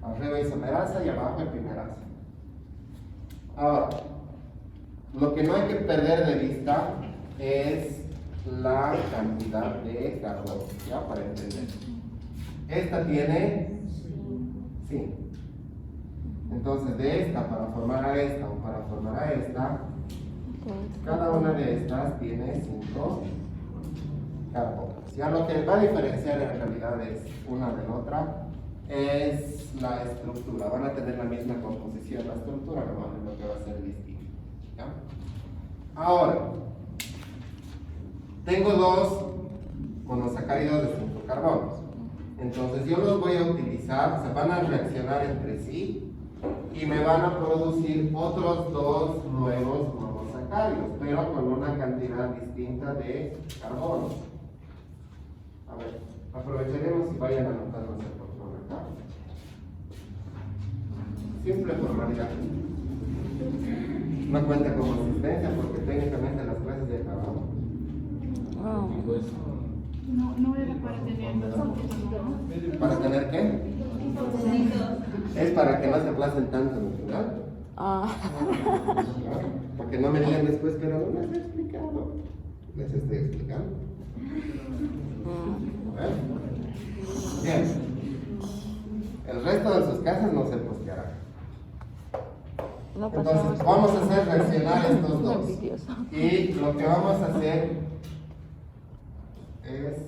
Arriba isomerasa y abajo epimerasa. Ahora, lo que no hay que perder de vista es la cantidad de carbono, ¿ya? Para entender. Esta tiene 5. Entonces, de esta para formar a esta o para formar a esta, cada una de estas tiene 5 carbonos. Ya lo que va a diferenciar en realidad es una de la otra es la estructura. Van a tener la misma composición, la estructura nomás es lo que va a ser distinto. ¿Ya? Ahora, tengo dos monosacáridos de 5 carbonos. Entonces yo los voy a utilizar, se van a reaccionar entre sí y me van a producir otros dos nuevos monosacáridos, pero con una cantidad distinta de carbono. A ver, aprovecharemos y vayan anotando ese patrón acá. Simple formalidad. No cuenta como asistencia porque técnicamente las clases ya acabamos. No era para tener dos puntos, ¿no? ¿Para tener qué? Es para que no se aplacen tanto en el final. Para que no me digan después, pero no les he explicado. Les estoy explicando. Bien. El resto de sus casas no se posteará. No Entonces, vamos a hacer reaccionar estos dos. Y lo que vamos a hacer es.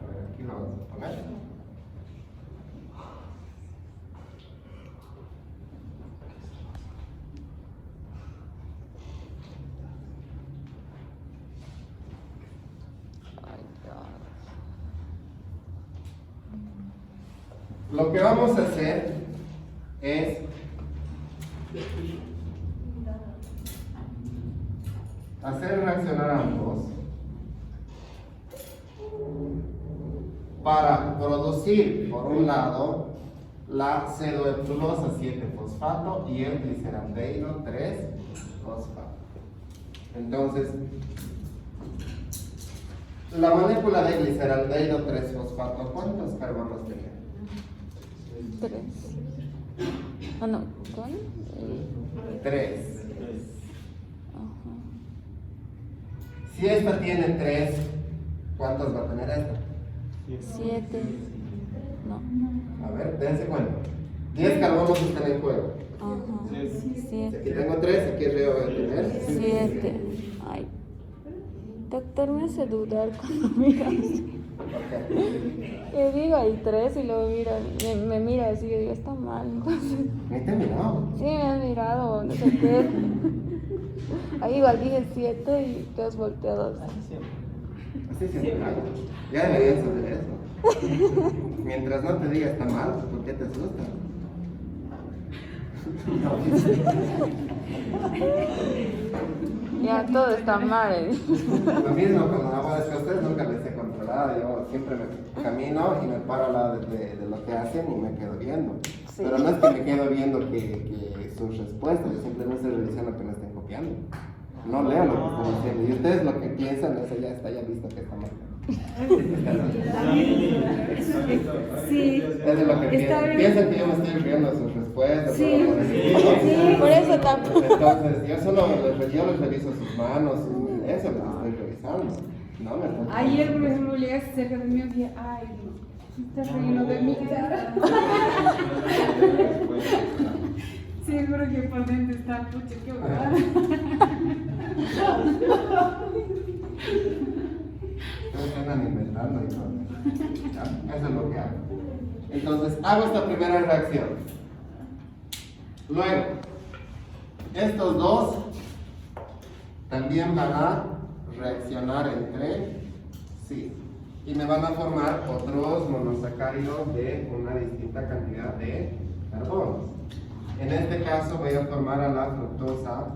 A ver, aquí lo vamos a poner. Lo que vamos a hacer es hacer reaccionar ambos para producir, por un lado, la pseudoeptulosa 7-fosfato y el gliceraldehído 3-fosfato. Entonces, la molécula de gliceraldehído 3-fosfato, ¿cuántos carbonos tiene? 3. Ah, no, ¿cuál? 3. Ajá. Si esta tiene 3, ¿cuántos va a tener esta? 7. No. A ver, dense cuenta. 10 carbonos están en juego. Ajá. Aquí 7. tengo 3, aquí arriba voy a tener 7. Ay. Doctor, me hace dudar cuando miras. Yo digo, hay 3 y luego mira, me mira así, yo digo, está mal. Entonces, Ni te he mirado. sí, me has mirado, no sé qué. Ahí igual dije 7 y te has volteado así. Así siempre hago. Ya deberías saber eso. Mientras no te diga está mal, ¿por qué te asustas? Ya todo está mal. Lo mismo con la agua, es que a ustedes nunca les he controlado. Yo siempre me camino y me paro al lado de lo que hacen y me quedo viendo. Sí. Pero no es que me quedo viendo que sus respuestas, yo simplemente estoy revisando que me estén copiando. No leo lo que están diciendo. Y ustedes lo que piensan, eso ya está ya visto que está mal. Sí. Eso es lo que piensan. Piensan que yo me estoy riendo de sus respuestas. Sí. ¿no? Sí, por eso tampoco. Entonces, yo les reviso sus manos, eso les estoy revisando. No me estoy- Ayer, por ejemplo, llegaste cerca de mí y dije, ay, no, está riendo de mi cara. Sí, seguro que por dentro está, pucha, qué horror. Ustedes andan inventando y todo. ¿Ya? Eso es lo que hago. Entonces, hago esta primera reacción. Luego, estos dos también van a reaccionar entre sí. Y me van a formar otros monosacáridos de una distinta cantidad de carbonos. En este caso voy a formar a la fructosa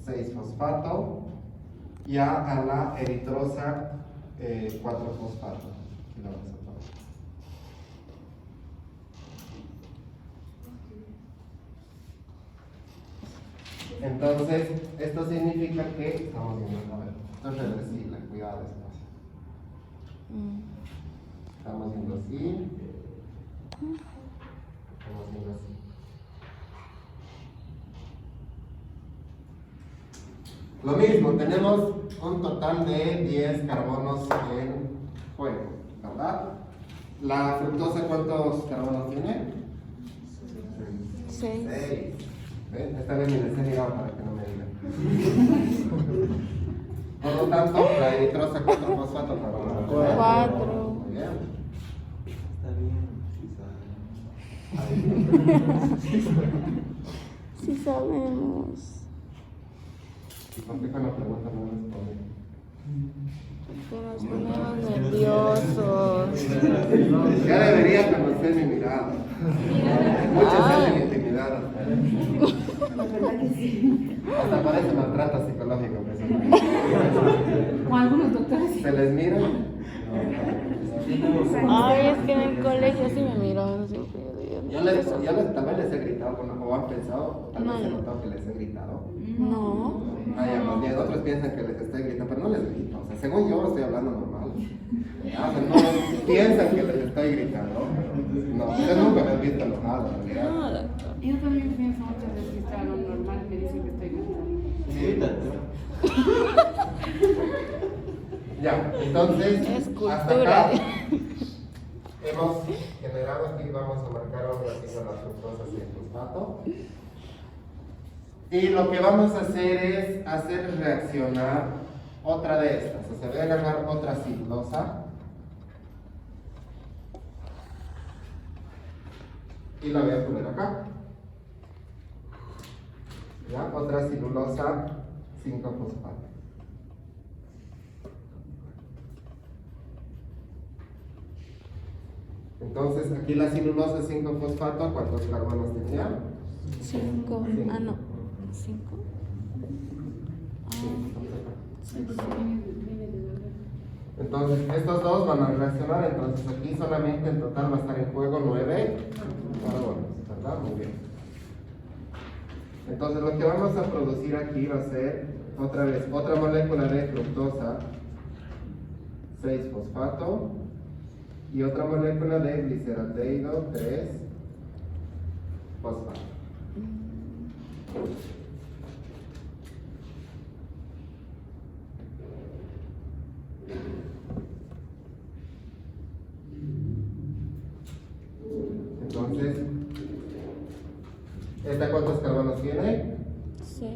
6-fosfato y a la eritrosa 4-fosfato. Aquí lo vamos a poner. Entonces, esto significa que estamos viendo, a ver, esto es reversible, cuidado después. Estamos viendo así. Estamos viendo así. Lo mismo, tenemos un total de 10 carbonos en juego, ¿verdad? La fructosa, ¿cuántos carbonos tiene? 6. 6. ¿Ven? Esta vez ni les he mirado para que no me digan. Por lo tanto, la eritrosa 4-fosfato carbono. 4. Muy bien. Sí sabemos. ¿Y por qué cuando preguntan no responden? Que nos ponemos nerviosos. Ya debería conocer mi mirada. Muchas veces intimidadas. La verdad que sí. Hasta parece maltrato psicológico. Pues. O algunos doctores. ¿Se les mira? Ay, es que en el colegio sí me miraban siempre. También les he gritado, o han pensado, tal vez No. he notado que les he gritado. No. Más bien, otros piensan que les estoy gritando, pero no les grito. O sea, según yo estoy hablando normal. O sea, no piensan que les estoy gritando, pero no, ustedes nunca me han visto enojado, en realidad. No, doctor. Yo también pienso muchas veces que está lo normal y me dicen que estoy gritando. Ya, entonces, Es cultura. hasta acá hemos generado, aquí vamos a marcar un ratito la fructosa 6-fosfato. Y lo que vamos a hacer es hacer reaccionar otra de estas. O sea, voy a agarrar otra celulosa y la voy a poner acá. ¿Ya? Otra celulosa 5-fosfato. Entonces, aquí la celulosa 5-fosfato, ¿cuántos carbonos tenía? 5. Ah, no. 5. Entonces, estos dos van a reaccionar, entonces aquí solamente en total va a estar en juego 9 carbonos, ¿verdad? Muy bien. Entonces, lo que vamos a producir aquí va a ser, otra vez, otra molécula de fructosa 6-fosfato y otra molécula de gliceraldehído 3-fosfato. Entonces, ¿esta cuántos carbonos tiene? 6.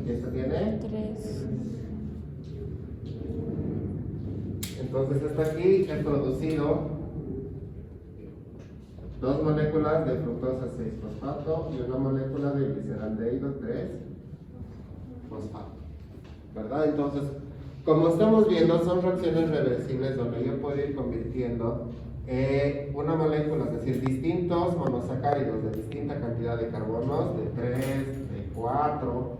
¿Y esta tiene? 3. Entonces, esta aquí he producido dos moléculas de fructosa 6-fosfato y una molécula de gliceraldehído 3-fosfato. ¿Verdad? Entonces, como estamos viendo, son reacciones reversibles donde yo puedo ir convirtiendo una molécula, es decir, distintos monosacáridos de distinta cantidad de carbonos, de 3, de 4,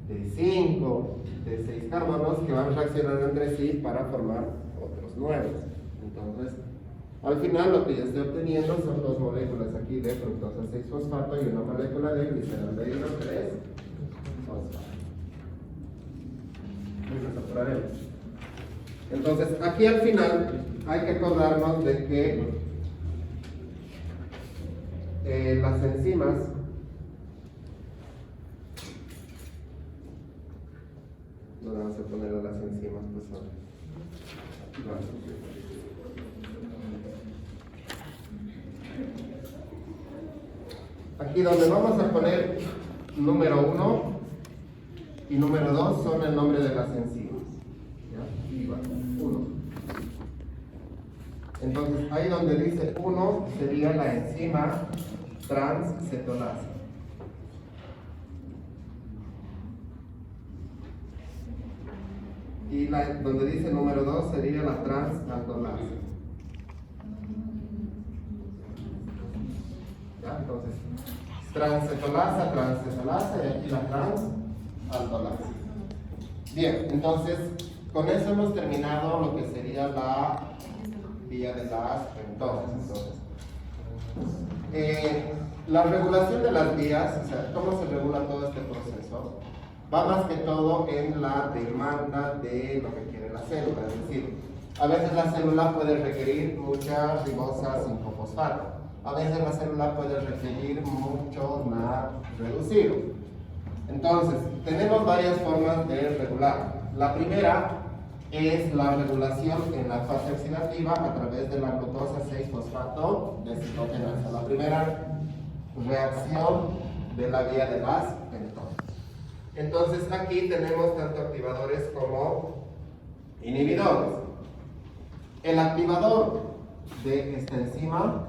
de 5, de 6 carbonos que van reaccionando entre sí para formar otros 9. Entonces, al final lo que yo estoy obteniendo son 2 moléculas aquí de fructosa 6-fosfato y una molécula de gliceraldehído 3-fosfato. Nos apuraremos. Entonces, aquí al final hay que acordarnos de que las enzimas no vamos a poner a las enzimas, pues aquí vamos. Aquí donde vamos a poner número 1 y número 2 son el nombre de las enzimas. ¿Ya? Y va, 1. Entonces, ahí donde dice 1 sería la enzima transcetolasa. Y donde dice número 2 sería la transaldolasa. ¿Ya? Entonces, transcetolasa y aquí la transaldolasa. Bien, entonces, con eso hemos terminado lo que sería la vía de las entonces. La regulación de las vías, o sea, cómo se regula todo este proceso, va más que todo en la demanda de lo que quiere la célula. Es decir, a veces la célula puede requerir mucha ribosa 5-fosfato, a veces la célula puede requerir mucho NAD reducido. Entonces, tenemos varias formas de regular. La primera es la regulación en la fase oxidativa a través de la glucosa 6-fosfato deshidrogenasa. La primera reacción de la vía de las pentonas. Entonces aquí tenemos tanto activadores como inhibidores. El activador de esta enzima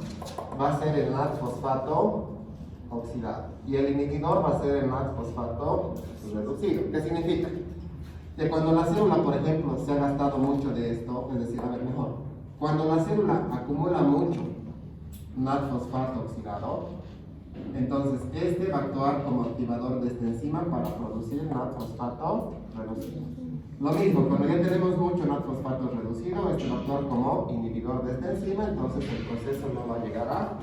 va a ser el NAD-fosfato oxidado y el inhibidor va a ser el NAD-fosfato reducido. ¿Qué significa? Que cuando la célula, por ejemplo, se ha gastado mucho de esto, es decir, a ver mejor, cuando la célula acumula mucho NAD-fosfato oxidado, entonces este va a actuar como activador de esta enzima para producir NAD-fosfato reducido. Lo mismo, cuando ya tenemos mucho NAD-fosfato reducido, este va a actuar como inhibidor de esta enzima, entonces el proceso no va a llegar a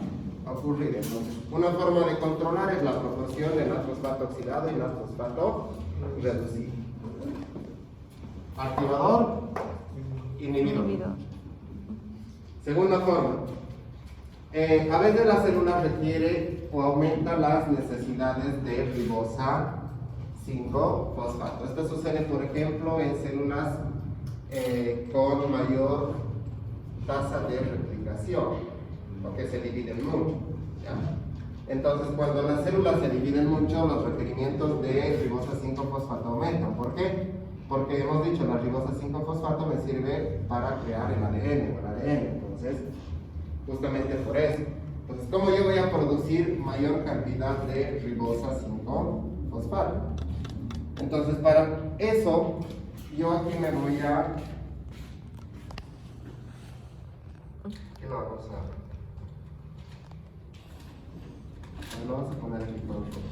ocurrir. Entonces, una forma de controlar es la proporción de NAD-fosfato oxidado y NAD-fosfato reducido. Activador, inhibidor. Segunda forma, a veces la célula requiere o aumenta las necesidades de ribosa 5-fosfato. Esto sucede, por ejemplo, en células con mayor tasa de replicación o que se dividen mucho. ¿Ya? Entonces, cuando las células se dividen mucho, los requerimientos de ribosa 5-fosfato aumentan. ¿Por qué? Porque hemos dicho, la ribosa 5-fosfato me sirve para crear el ADN o el ADN. Entonces, justamente por eso. Entonces, ¿cómo yo voy a producir mayor cantidad de ribosa 5-fosfato? Entonces, para eso, yo aquí me voy a... ¿Qué lo vamos a...? Lo vamos a poner aquí por favor.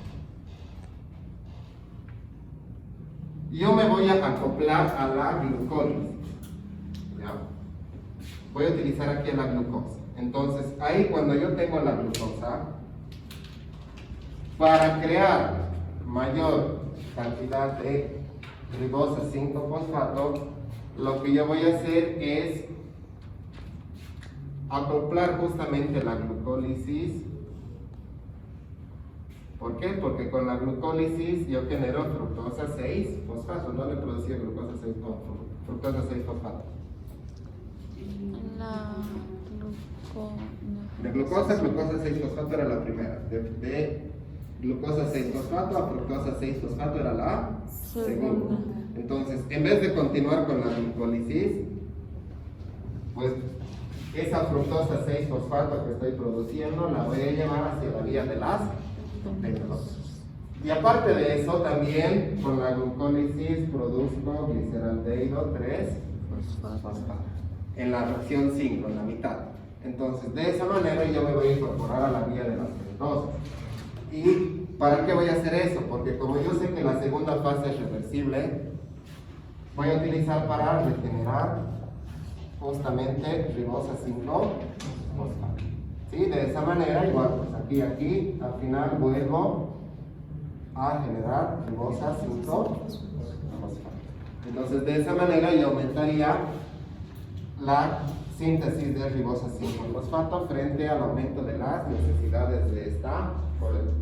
Yo me voy a acoplar a la glucólisis. ¿Ya? Voy a utilizar aquí la glucosa. Entonces, ahí cuando yo tengo la glucosa, para crear mayor cantidad de ribosa 5-fosfato, lo que yo voy a hacer es acoplar justamente la glucólisis. ¿Por qué? Porque con la glucólisis yo genero fructosa 6-fosfato, no le producía fructosa 6-fosfato. De glucosa 6-fosfato era la primera. De glucosa 6-fosfato a fructosa 6-fosfato era la segunda. Entonces, en vez de continuar con la glucólisis, pues esa fructosa 6-fosfato que estoy produciendo la voy a llevar hacia la vía de las pentosas. Y aparte de eso, también con la glucólisis produzco gliceraldehído 3-fosfato en la reacción 5, en la mitad. Entonces, de esa manera yo me voy a incorporar a la vía de las pentosas. Y ¿Para qué voy a hacer eso? Porque como yo sé que la segunda fase es reversible, voy a utilizar para regenerar justamente ribosa 5-fosfato. ¿Sí? De esa manera, igual, pues aquí, al final vuelvo a generar ribosa 5-fosfato. Entonces, de esa manera yo aumentaría la síntesis de ribosa 5-fosfato frente al aumento de las necesidades de esta molécula.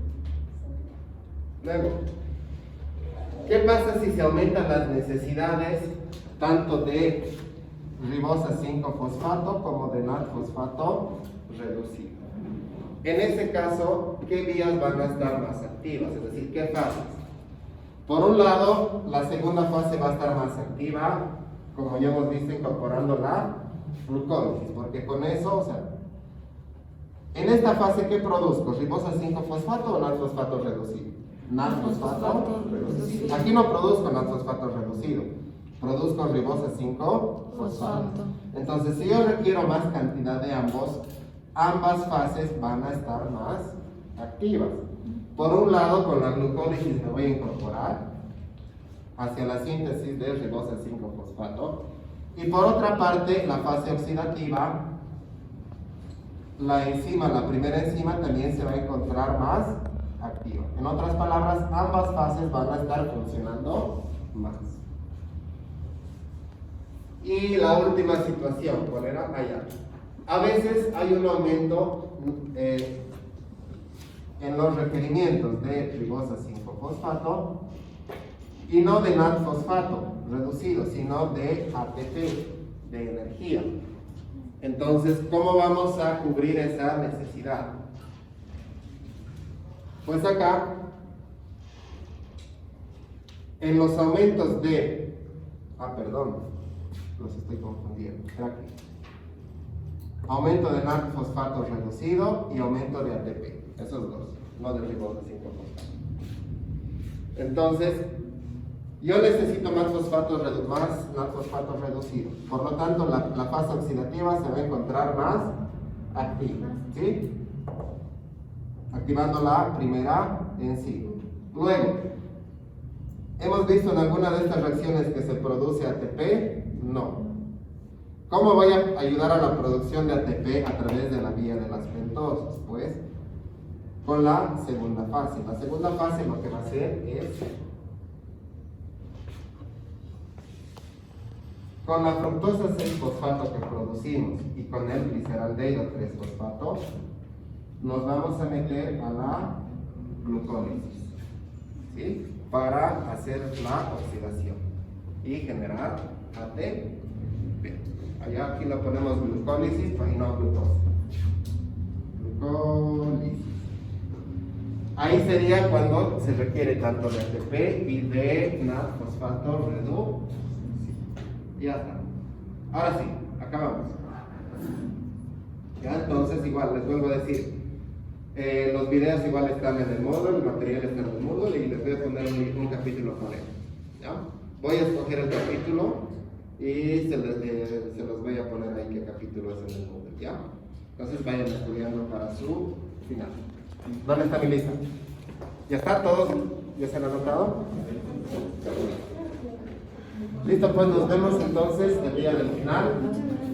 Luego, ¿qué pasa si se aumentan las necesidades tanto de ribosa 5-fosfato como de NAD-fosfato reducido? En ese caso, ¿qué vías van a estar más activas? Es decir, ¿qué fases? Por un lado, la segunda fase va a estar más activa, como ya hemos visto, incorporando la glucólisis, porque con eso, o sea, en esta fase, ¿qué produzco? ¿Ribosa 5-fosfato o NAD-fosfato reducido? NAD-fosfato reducido. Aquí no produzco NAD-fosfato reducido, produzco ribosa 5-fosfato. Entonces, si yo requiero más cantidad de ambas fases van a estar más activas. Por un lado, con la glucólisis me voy a incorporar hacia la síntesis de ribosa 5-fosfato. Y por otra parte, la fase oxidativa, la primera enzima también se va a encontrar más activa. En otras palabras, ambas fases van a estar funcionando más. Y la última situación, ¿cuál era? Allá. A veces hay un aumento en los requerimientos de ribosa 5-fosfato y no de NAD-fosfato reducido, sino de ATP, de energía. Entonces, ¿cómo vamos a cubrir esa necesidad? Pues acá, en los aumentos de... los estoy confundiendo. Aquí. Aumento de NAD-fosfato reducido y aumento de ATP. Esos dos, no de ribosa 5-fosfato. Entonces, yo necesito más NAD-fosfato reducido. Por lo tanto, la fase oxidativa se va a encontrar más activa. ¿Sí? Activando la primera enzima. Luego, ¿hemos visto en alguna de estas reacciones que se produce ATP? No. ¿Cómo voy a ayudar a la producción de ATP a través de la vía de las pentosas? Pues, con la segunda fase. La segunda fase lo que va a hacer es, con la fructosa 6-fosfato que producimos y con el gliceraldehído 3-fosfato, nos vamos a meter a la glucólisis, ¿sí? Para hacer la oxidación y generar ATP. Allá aquí lo ponemos glucólisis y no glucosa. Glucólisis. Ahí sería cuando se requiere tanto de ATP y de NAD-fosfato reducido. Ya está. Ahora sí, acabamos. Ya, entonces igual, les vuelvo a decir, los videos igual están en el módulo, el material está en el módulo y les voy a poner un capítulo con él. ¿Ya? Voy a escoger el capítulo y se los voy a poner ahí qué capítulo es en el módulo. ¿Ya? Entonces vayan estudiando para su final. ¿Dónde está mi lista? ¿Ya está? ¿Todos ya se han anotado? Listo, pues nos vemos entonces el día del final.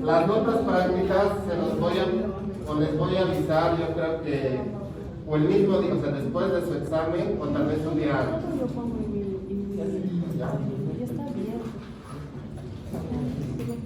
Las notas prácticas les voy a avisar, yo creo que o el mismo día, o sea, después de su examen o tal vez un día antes.